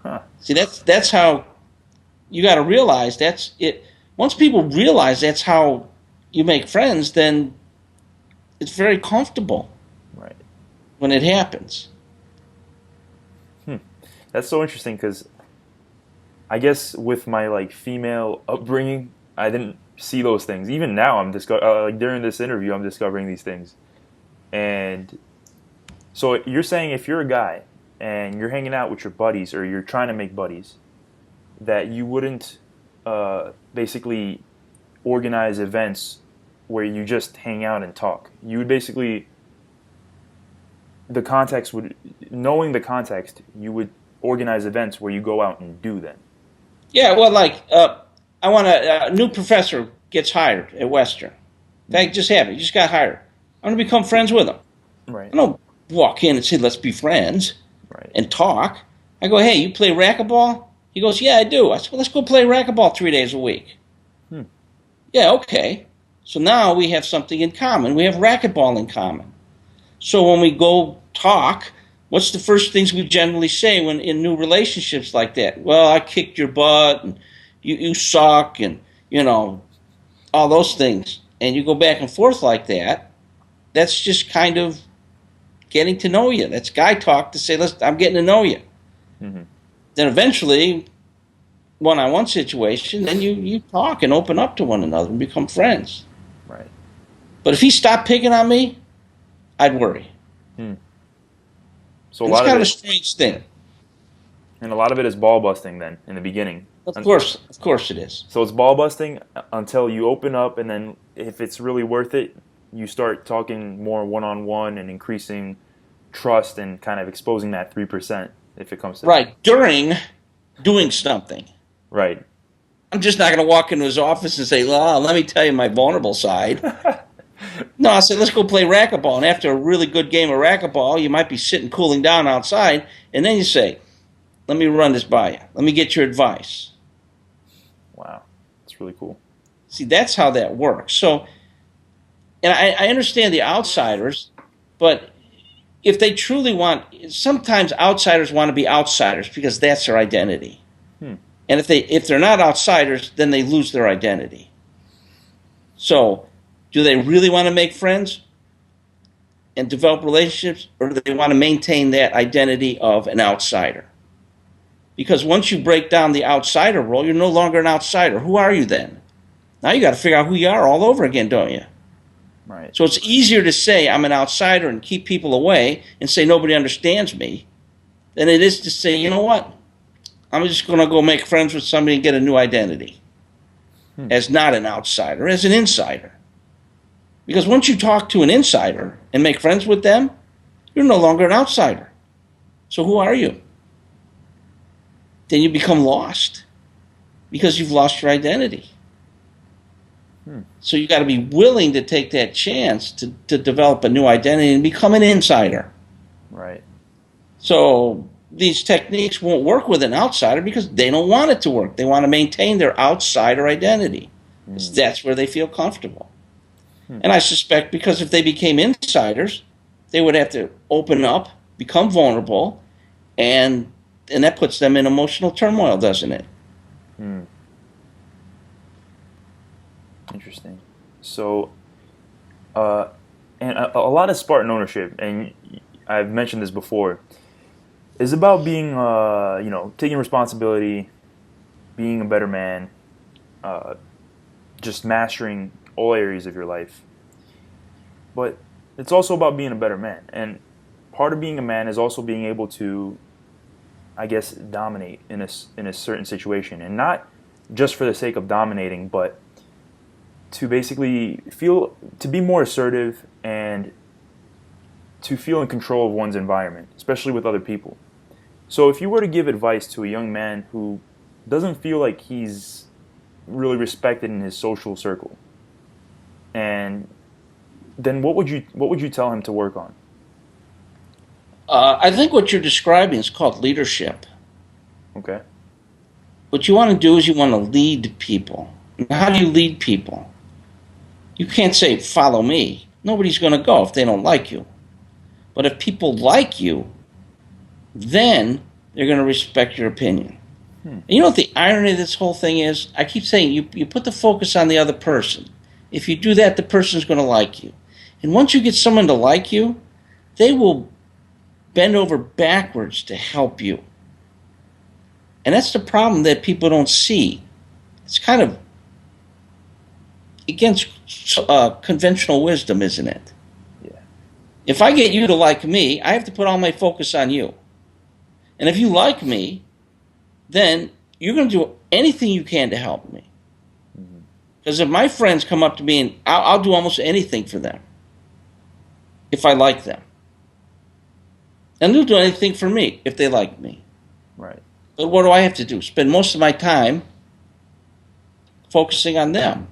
Huh. See, that's how you got to realize that's it. Once people realize that's how you make friends, then it's very comfortable. Right. When it happens. That's so interesting because I guess with my like female upbringing, I didn't see those things. Even now, I'm like during this interview, I'm discovering these things. And so you're saying if you're a guy and you're hanging out with your buddies or you're trying to make buddies, that you wouldn't basically organize events where you just hang out and talk. You would basically, knowing the context, you would organize events where you go out and do them. Yeah, well, like, I want a new professor gets hired at Western. In fact, just happened. He just got hired. I'm going to become friends with him. Right. I don't walk in and say, "Let's be friends," right, and talk. I go, "Hey, you play racquetball?" He goes, "Yeah, I do." I said, "Well, let's go play racquetball 3 days a week." Yeah, okay. So now we have something in common. We have racquetball in common. So when we go talk, what's the first things we generally say when in new relationships like that? "Well, I kicked your butt, and you suck," and all those things. And you go back and forth like that. That's just kind of getting to know you. That's guy talk to say, "I'm getting to know you." Mm-hmm. Then eventually, one-on-one situation, then you talk and open up to one another and become friends. Right. But if he stopped picking on me, I'd worry. So it's kind of a strange thing. And a lot of it is ball busting then in the beginning. Of course it is. So it's ball busting until you open up, and then if it's really worth it, you start talking more one-on-one and increasing trust and kind of exposing that 3% if it comes to right during doing something. Right. I'm just not going to walk into his office and say, "Well, let me tell you my vulnerable side." No, I said, let's go play racquetball. And after a really good game of racquetball, you might be sitting cooling down outside. And then you say, let me run this by you. Let me get your advice. Wow. That's really cool. See, that's how that works. So, and I understand the outsiders, but if they truly want, sometimes outsiders want to be outsiders because that's their identity. And if they're not outsiders, then they lose their identity. So, do they really want to make friends and develop relationships, or do they want to maintain that identity of an outsider? Because once you break down the outsider role, you're no longer an outsider. Who are you then? Now you got to figure out who you are all over again, don't you? Right. So it's easier to say I'm an outsider and keep people away and say nobody understands me than it is to say, you know what? I'm just going to go make friends with somebody and get a new identity as not an outsider, as an insider. Because once you talk to an insider and make friends with them, you're no longer an outsider. So who are you? Then you become lost because you've lost your identity. So you got to be willing to take that chance to develop a new identity and become an insider. Right. So these techniques won't work with an outsider because they don't want it to work. They want to maintain their outsider identity. That's where they feel comfortable. And I suspect because if they became insiders, they would have to open up, become vulnerable, and that puts them in emotional turmoil, doesn't it? Interesting. So, and a lot of Spartan ownership, and I've mentioned this before, is about being, taking responsibility, being a better man, just mastering all areas of your life. But it's also about being a better man. And part of being a man is also being able to, I guess, dominate in a certain situation. And not just for the sake of dominating, but to basically to be more assertive and to feel in control of one's environment, especially with other people. So if you were to give advice to a young man who doesn't feel like he's really respected in his social circle, and then what would you tell him to work on? I think what you're describing is called leadership. Okay. What you want to do is you want to lead people. How do you lead people? You can't say, follow me. Nobody's going to go if they don't like you. But if people like you, then they're going to respect your opinion. And you know what the irony of this whole thing is? I keep saying you put the focus on the other person. If you do that, the person's going to like you. And once you get someone to like you, they will bend over backwards to help you. And that's the problem that people don't see. It's kind of against conventional wisdom, isn't it? Yeah. If I get you to like me, I have to put all my focus on you. And if you like me, then you're going to do anything you can to help me. Because if my friends come up to me, and I'll do almost anything for them if I like them. And they'll do anything for me if they like me. Right. But what do I have to do? Spend most of my time focusing on them.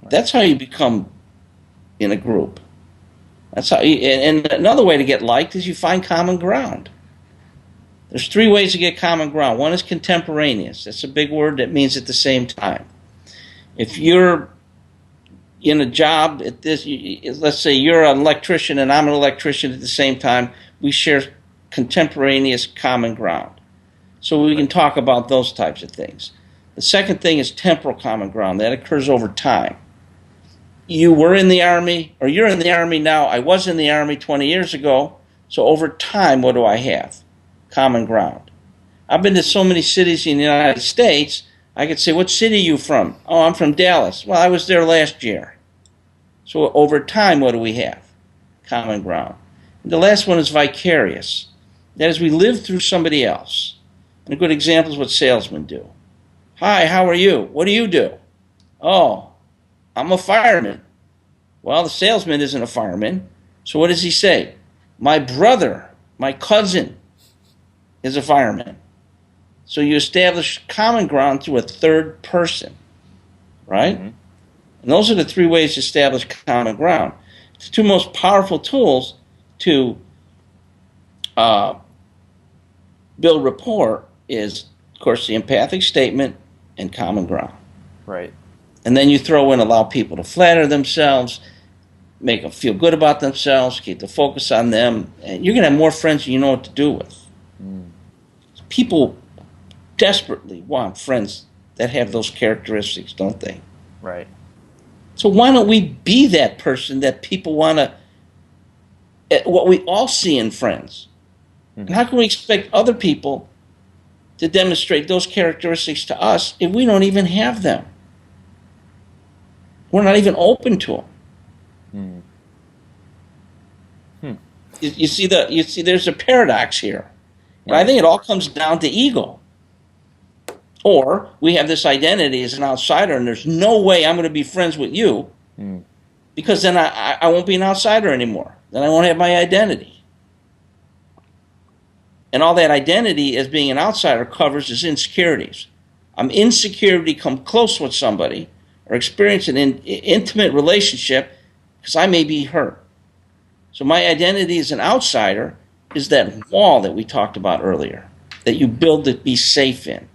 Right. That's how you become in a group. That's how. And another way to get liked is you find common ground. There's 3 ways to get common ground. One is contemporaneous. That's a big word that means at the same time. If you're in a job at this, let's say you're an electrician and I'm an electrician at the same time, we share contemporaneous common ground. So we can talk about those types of things. The second thing is temporal common ground. That occurs over time. You were in the Army, or you're in the Army now. I was in the Army 20 years ago. So over time, what do I have? Common ground. I've been to so many cities in the United States, I could say, what city are you from? Oh, I'm from Dallas. Well, I was there last year. So over time, what do we have? Common ground. And the last one is vicarious. That is, we live through somebody else. And a good example is what salesmen do. Hi, how are you? What do you do? Oh, I'm a fireman. Well, the salesman isn't a fireman. So what does he say? My brother, my cousin is a fireman. So you establish common ground through a third person, right? And those are the three ways to establish common ground. The two most powerful tools to build rapport is, of course, the empathic statement and common ground. Right. And then you throw in allow people to flatter themselves, make them feel good about themselves, keep the focus on them, and you're going to have more friends than you know what to do with. People desperately want friends that have those characteristics, don't they? Right. So why don't we be that person that people want to, what we all see in friends? And how can we expect other people to demonstrate those characteristics to us if we don't even have them? We're not even open to them. You see, there's a paradox here. And I think it all comes down to ego. Or we have this identity as an outsider, and there's no way I'm going to be friends with you because then I won't be an outsider anymore. Then I won't have my identity. And all that identity as being an outsider covers is insecurities. I'm insecure to come close with somebody or experience an intimate relationship because I may be hurt. So my identity as an outsider is that wall that we talked about earlier, that you build to be safe in.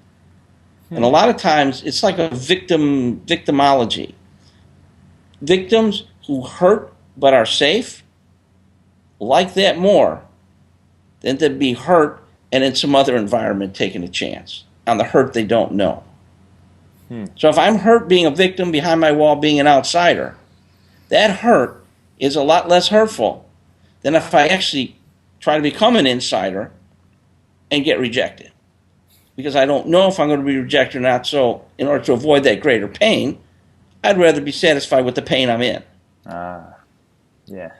And a lot of times it's like a victimology. Victims who hurt but are safe like that more than to be hurt and in some other environment taking a chance on the hurt they don't know. So if I'm hurt being a victim behind my wall being an outsider, that hurt is a lot less hurtful than if I actually try to become an insider and get rejected. Because I don't know if I'm going to be rejected or not, so in order to avoid that greater pain, I'd rather be satisfied with the pain I'm in. Yeah.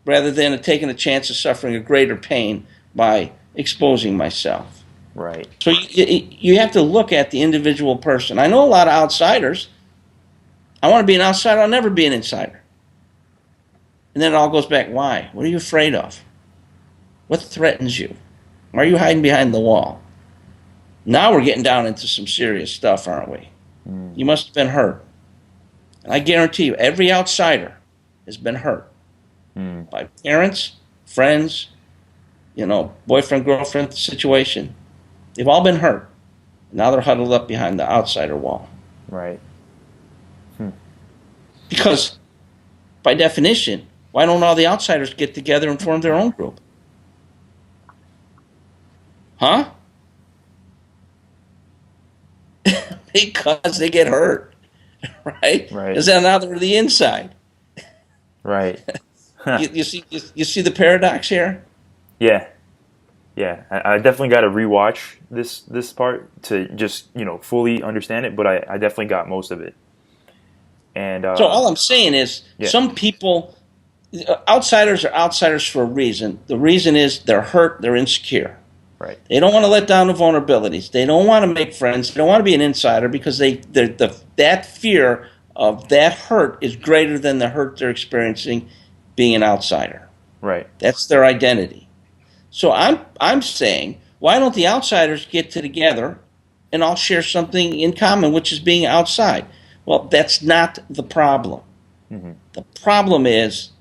Rather than taking a chance of suffering a greater pain by exposing myself. Right. So you have to look at the individual person. I know a lot of outsiders. I want to be an outsider. I'll never be an insider. And then it all goes back, why? What are you afraid of? What threatens you? Why are you hiding behind the wall? Now we're getting down into some serious stuff, aren't we? You must have been hurt. And I guarantee you, every outsider has been hurt. By parents, friends, boyfriend, girlfriend situation. They've all been hurt. Now they're huddled up behind the outsider wall. Right. Because, by definition, why don't all the outsiders get together and form their own group? Huh? Because they get hurt, right? Right. Because now they're the inside. Right. You see the paradox here? Yeah. I definitely got to rewatch this part to just fully understand it, but I definitely got most of it. And so all I'm saying is, some people, outsiders are outsiders for a reason. The reason is they're hurt, they're insecure. Right. They don't want to let down the vulnerabilities. They don't want to make friends. They don't want to be an insider because that fear of that hurt is greater than the hurt they're experiencing being an outsider. Right. That's their identity. So I'm saying, why don't the outsiders get together and all share something in common, which is being outside? Well, that's not the problem. The problem is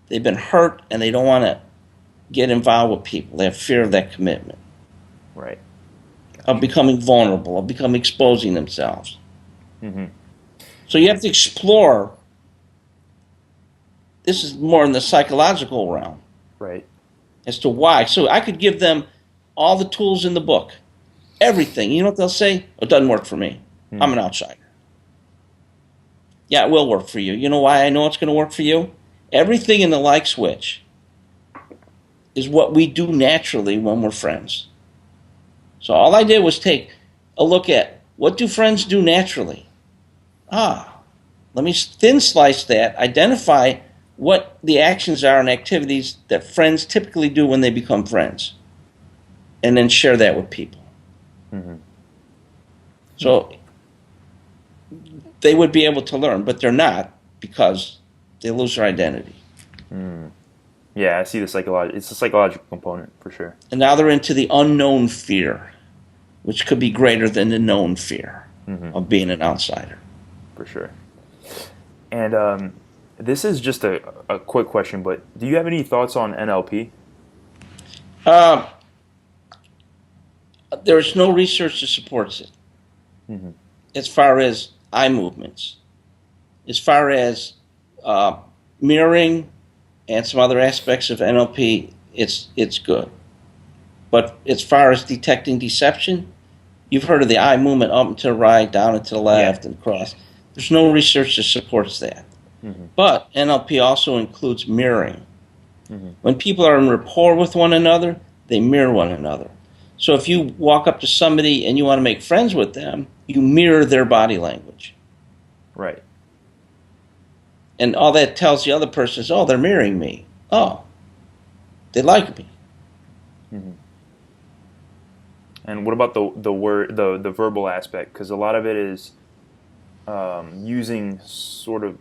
they've been hurt and they don't want to get involved with people. They have fear of that commitment. Right. Of becoming vulnerable, of becoming exposing themselves. So you have to explore. This is more in the psychological realm. Right. As to why. So I could give them all the tools in the book. Everything. You know what they'll say? It doesn't work for me. I'm an outsider. Yeah, it will work for you. You know why I know it's going to work for you? Everything in the like switch is what we do naturally when we're friends. So all I did was take a look at what do friends do naturally. Let me thin slice that, identify what the actions are and activities that friends typically do when they become friends, and then share that with people. So they would be able to learn, but they're not because they lose their identity. Yeah, I see it's a psychological component for sure. And now they're into the unknown fear, which could be greater than the known fear of being an outsider. For sure. And this is just a quick question, but do you have any thoughts on NLP? Uh, there's no research that supports it Hmm. as far as eye movements, as far as uh, mirroring and some other aspects of NLP. It's good, but as far as detecting deception, you've heard of the eye movement up and to the right, down and to the Yeah. left, and across. There's no research that supports that. Hmm. But NLP also includes mirroring. Hmm. When people are in rapport with one another, they mirror one another. So if you walk up to somebody and you want to make friends with them, you mirror their body language. Right. And all that tells the other person is, oh, they're mirroring me. Oh, they like me. Hmm. And what about the word the verbal aspect? Because a lot of it is using sort of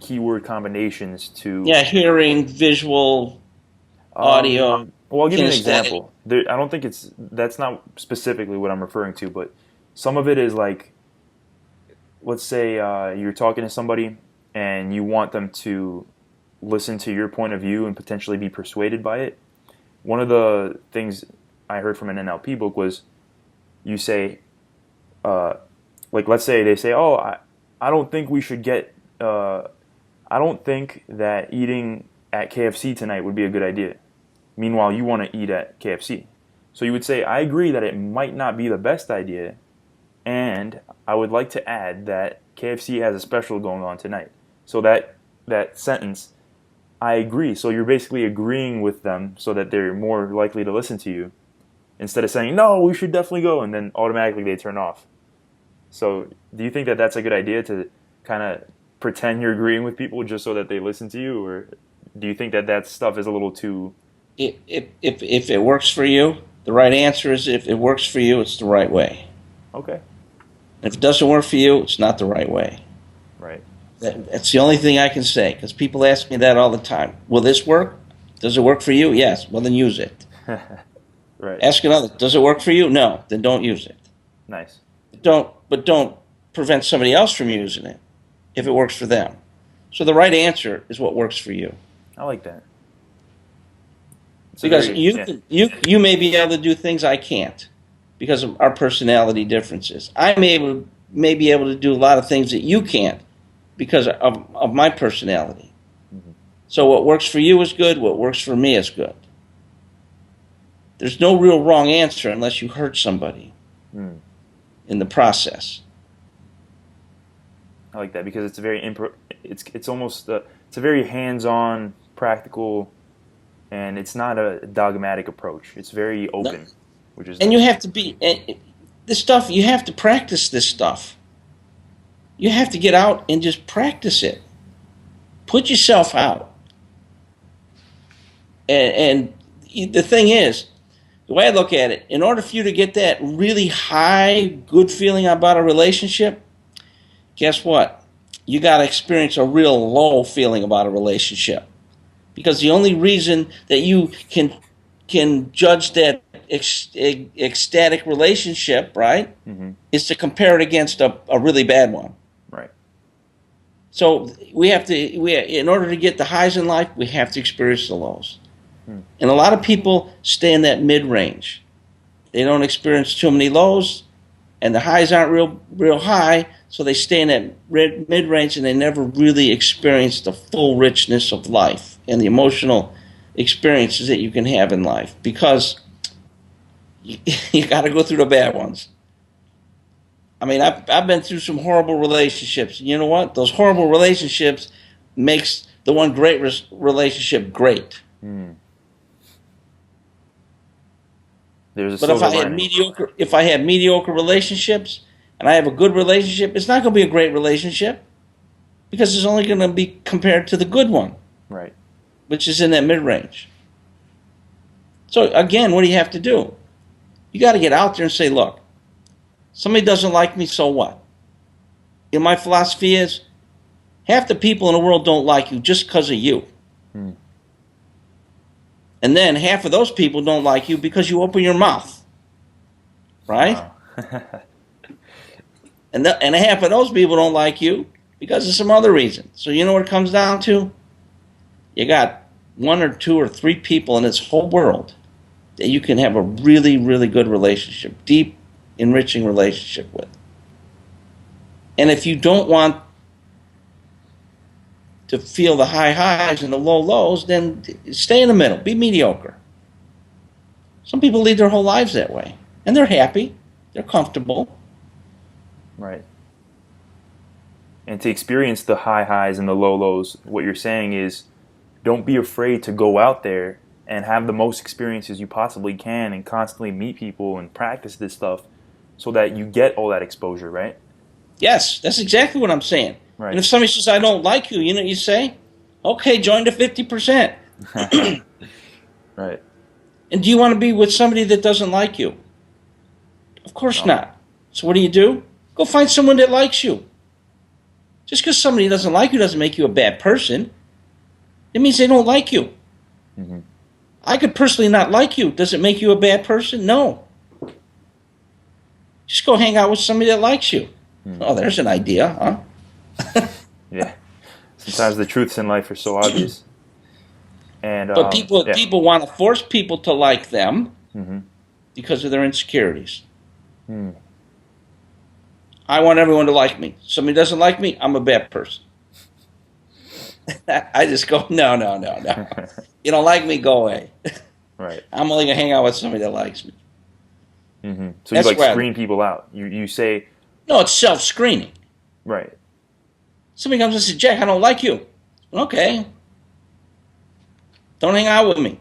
keyword combinations to. Yeah, hearing, visual, audio, Well, I'll give you an kinesthetic. example. I don't think that's not specifically what I'm referring to, but some of it is like, let's say you're talking to somebody and you want them to listen to your point of view and potentially be persuaded by it. One of the things I heard from an NLP book was you say, uh, like, let's say they say, oh, I don't think we should get, I don't think that eating at KFC tonight would be a good idea. Meanwhile, you want to eat at KFC. So you would say, I agree that it might not be the best idea, and I would like to add that KFC has a special going on tonight. So that sentence, I agree. So you're basically agreeing with them so that they're more likely to listen to you instead of saying, no, we should definitely go, and then automatically they turn off. So do you think that that's a good idea to kind of pretend you're agreeing with people just so that they listen to you, or do you think that that stuff is a little too If it works for you, the right answer is if it works for you, it's the right way. okay? If it doesn't work for you, it's not the right way. Right. That's the only thing I can say because people ask me that all the time. Will this work? Does it work for you? Yes. Well, then use it. Right. Ask another. Does it work for you? No. Then don't use it. Nice. But don't prevent somebody else from using it if it works for them. So the right answer is what works for you. I like that. It's a Because very yeah. you may be able to do things I can't because of our personality differences. I may be able to do a lot of things that you can't because of my personality. Mm-hmm. So what works for you is good, what works for me is good. There's no real wrong answer unless you hurt somebody Mm. in the process. I like that because it's a very it's almost it's a very hands-on, practical, and it's not a dogmatic approach. It's very open, which is And you nice. have to be this stuff, you have to practice this stuff. You have to get out and just practice it. Put yourself out. And the thing is, the way I look at it, in order for you to get that really high, good feeling about a relationship, guess what? You got to experience a real low feeling about a relationship. Because the only reason that you can judge that ecstatic relationship, right, Mm-hmm. is to compare it against a really bad one. Right. So in order to get the highs in life, we have to experience the lows. Hmm. And a lot of people stay in that mid-range. They don't experience too many lows, and the highs aren't real high, so they stay in that mid-range, and they never really experience the full richness of life and the emotional experiences that you can have in life because you got to go through the bad ones. I mean, I've been through some horrible relationships. You know what? Those horrible relationships makes the one great relationship great. Mm. There's a But silver lining. if I had mediocre relationships and I have a good relationship, it's not going to be a great relationship because it's only going to be compared to the good one, Right. which is in that mid-range. So again, what do you have to do? You got to get out there and say, look, somebody doesn't like me, so what? And my philosophy is half the people in the world don't like you just because of you. Hmm. And then half of those people don't like you because you open your mouth. Right? Wow. And half of those people don't like you because of some other reason. So you know what it comes down to? You got one or two or three people in this whole world that you can have a really, really good relationship, deep, enriching relationship with. And if you don't want to feel the high highs and the low lows, then stay in the middle. Be mediocre. Some people lead their whole lives that way. And they're happy. They're comfortable. Right. And to experience the high highs and the low lows, what you're saying is don't be afraid to go out there and have the most experiences you possibly can and constantly meet people and practice this stuff so that you get all that exposure, right? Yes, that's exactly what I'm saying. Right. And if somebody says, I don't like you, you know what you say? Okay, join the 50%. Right. And do you want to be with somebody that doesn't like you? Of course No. not. So what do? Go find someone that likes you. Just because somebody doesn't like you doesn't make you a bad person. It means they don't like you. Mm-hmm. I could personally not like you. Does it make you a bad person? No. Just go hang out with somebody that likes you. Mm. Oh, there's an idea, huh? Yeah. Sometimes the truths in life are so obvious. But people want to force people to like them because of their insecurities. Mm. I want everyone to like me. Somebody doesn't like me, I'm a bad person. I just go, no. You don't like me, go away. Right. I'm only going to hang out with somebody that likes me. Mm-hmm. So you screen people out. You say... No, it's self-screening. Right. Somebody comes and says, Jack, I don't like you. Okay. Don't hang out with me.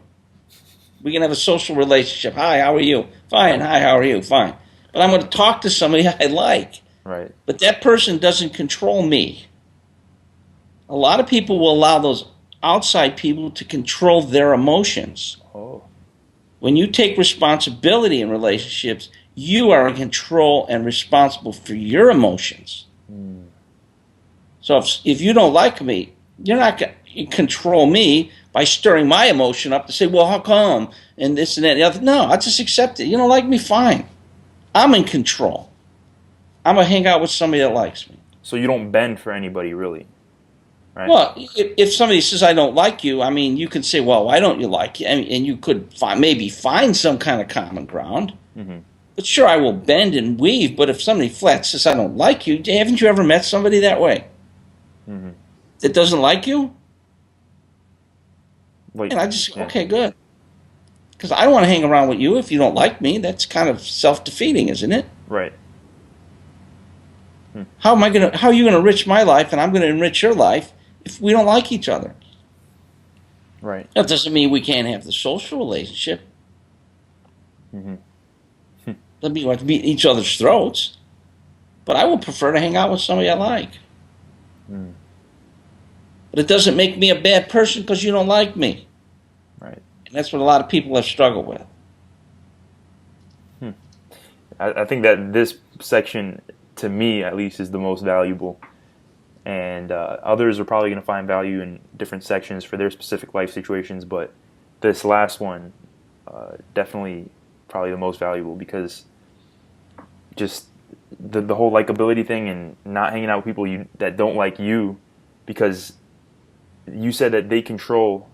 We can have a social relationship. Hi, how are you? Fine. Hi, how are you? Fine. But I'm going to talk to somebody I like. Right. But that person doesn't control me. A lot of people will allow those outside people to control their emotions. Oh. When you take responsibility in relationships, you are in control and responsible for your emotions. Mm. So if you don't like me, you're not going to control me by stirring my emotion up to say, well, how come? And this and that and the other. No, I just accept it. You don't like me? Fine. I'm in control. I'm going to hang out with somebody that likes me. So you don't bend for anybody, really? Right. Well, if somebody says, I don't like you, I mean, you can say, well, why don't you like you? I mean, and you could maybe find some kind of common ground. Mm-hmm. But sure, I will bend and weave, but if somebody flat says, I don't like you, haven't you ever met somebody that way? Mm-hmm. That doesn't like you? And I just, okay, good. Because I don't want to hang around with you if you don't like me. That's kind of self-defeating, isn't it? Right. How are you going to enrich my life and I'm going to enrich your life if we don't like each other? Right. That doesn't mean we can't have the social relationship. Mm-hmm. Doesn't mean we have to beat each other's throats. But I would prefer to hang out with somebody I like. Mm. But it doesn't make me a bad person because you don't like me. Right. And that's what a lot of people have struggled with. I think that this section, to me at least, is the most valuable. And others are probably going to find value in different sections for their specific life situations. But this last one, definitely probably the most valuable because just the whole likability thing and not hanging out with people that don't like you because you said that they control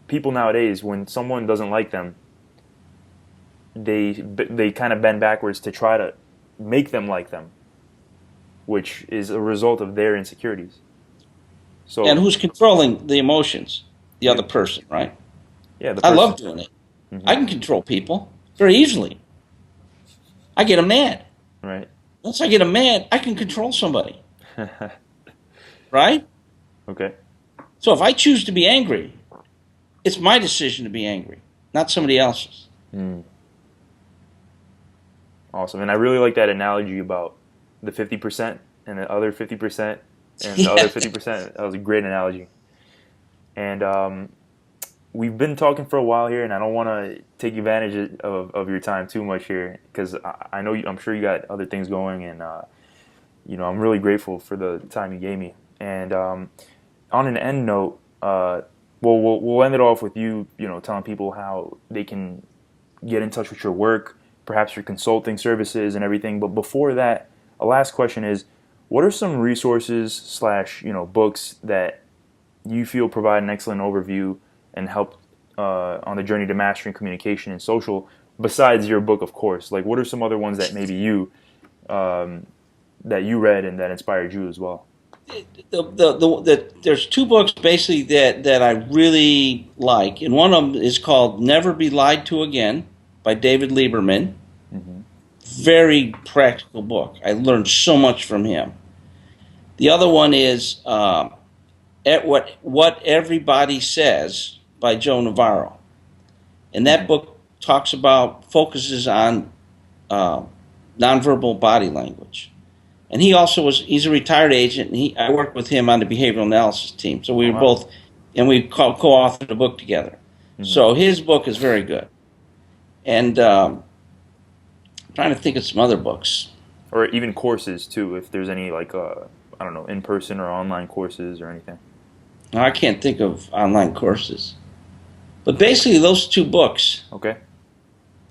people nowadays. When someone doesn't like them, they kind of bend backwards to try to make them like them, which is a result of their insecurities. So, and who's controlling the emotions? The other person, right? Yeah, I love doing it. Mm-hmm. I can control people very easily. I get them mad. Right. Once I get them mad, I can control somebody. Right? Okay. So if I choose to be angry, it's my decision to be angry, not somebody else's. Mm. Awesome. And I really like that analogy about the 50% and the other 50% and the other 50%. That was a great analogy. And we've been talking for a while here, and I don't want to take advantage of your time too much here because I know I'm sure you got other things going, and I'm really grateful for the time you gave me. And on an end note, we'll end it off with you telling people how they can get in touch with your work, perhaps your consulting services and everything. But before that, a last question is, What are some resources slash books that you feel provide an excellent overview and help on the journey to mastering communication and social? Besides your book, of course, like what are some other ones that maybe that you read and that inspired you as well? There's two books basically that I really like, and one of them is called "Never Be Lied to Again" by David Lieberman. Mm-hmm. Very practical book. I learned so much from him. The other one is at what Everybody Says by Joe Navarro, and that book focuses on nonverbal body language. And he's a retired agent, and I worked with him on the behavioral analysis team. So we were both, and we co-authored a book together. Mm-hmm. So his book is very good. And I'm trying to think of some other books. Or even courses, too, if there's any, like, I don't know, in-person or online courses or anything. No, I can't think of online courses. But basically, those two books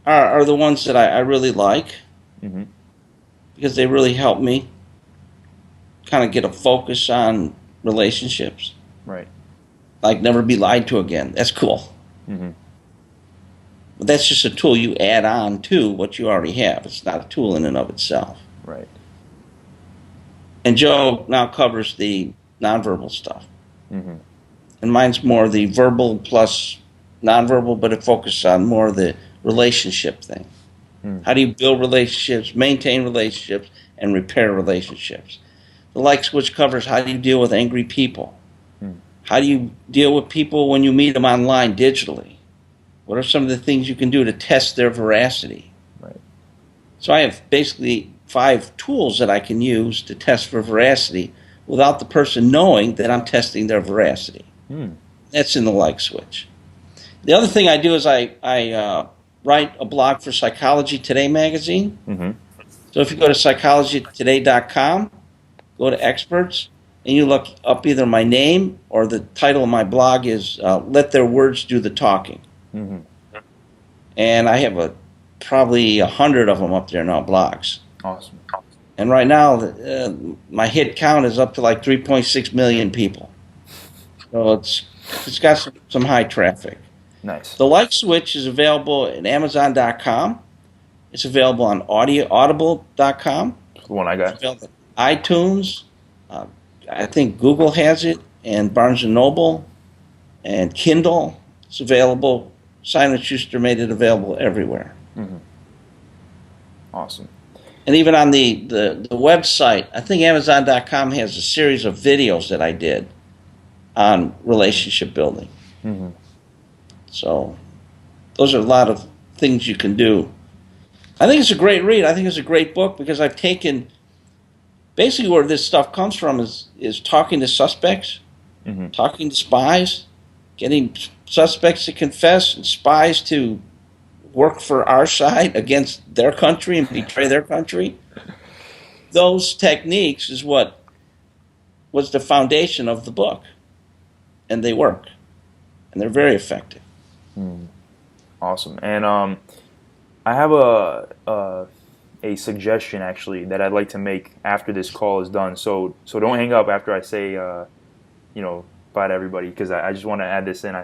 are the ones that I really like. Mm-hmm. Because they really help me kind of get a focus on relationships. Right. Like Never Be Lied to Again. That's cool. Mm-hmm. But that's just a tool you add on to what you already have. It's not a tool in and of itself. Right. And Joe now covers the nonverbal stuff. Mm-hmm. And mine's more the verbal plus nonverbal, but it focuses on more the relationship thing. How do you build relationships, maintain relationships, and repair relationships? The Like Switch covers how do you deal with angry people? How do you deal with people when you meet them online digitally? What are some of the things you can do to test their veracity? Right. So I have basically 5 tools that I can use to test for veracity without the person knowing that I'm testing their veracity. That's in the Like Switch. The other thing I do is I write a blog for Psychology Today magazine. Mm-hmm. So if you go to psychologytoday.com, go to experts, and you look up either my name or the title of my blog is Let Their Words Do the Talking. Mm-hmm. And I have probably 100 of them up there now, blogs. Awesome. And right now, my hit count is up to like 3.6 million people. So it's got some high traffic. Nice. The Like Switch is available at Amazon.com. It's available on Audible.com. The one I got. It's available on iTunes. I think Google has it, and Barnes & Noble, and Kindle. It's available. Simon & Schuster made it available everywhere. Mm-hmm. Awesome. And even on the website, I think Amazon.com has a series of videos that I did on relationship building. Mm-hmm. So those are a lot of things you can do. I think it's a great read. I think it's a great book because I've taken basically where this stuff comes from is talking to suspects, talking to spies, getting suspects to confess and spies to work for our side against their country and betray their country. Those techniques is what was the foundation of the book. And they work. And they're very effective. Awesome. And I have a suggestion actually that I'd like to make after this call is done. So don't hang up after I say bye to everybody because I just want to add this in.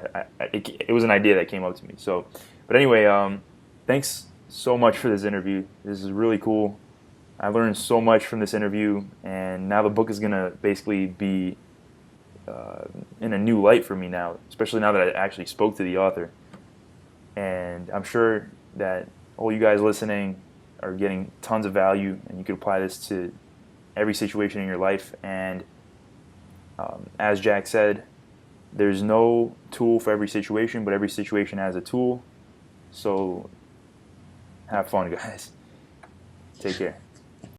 It was an idea that came up to me. So, but anyway, thanks so much for this interview. This is really cool. I learned so much from this interview, and now the book is gonna basically be in a new light for me now, especially now that I actually spoke to the author. And I'm sure that all you guys listening are getting tons of value, and you can apply this to every situation in your life. And as Jack said, there's no tool for every situation, but every situation has a tool. So have fun, guys. Take care.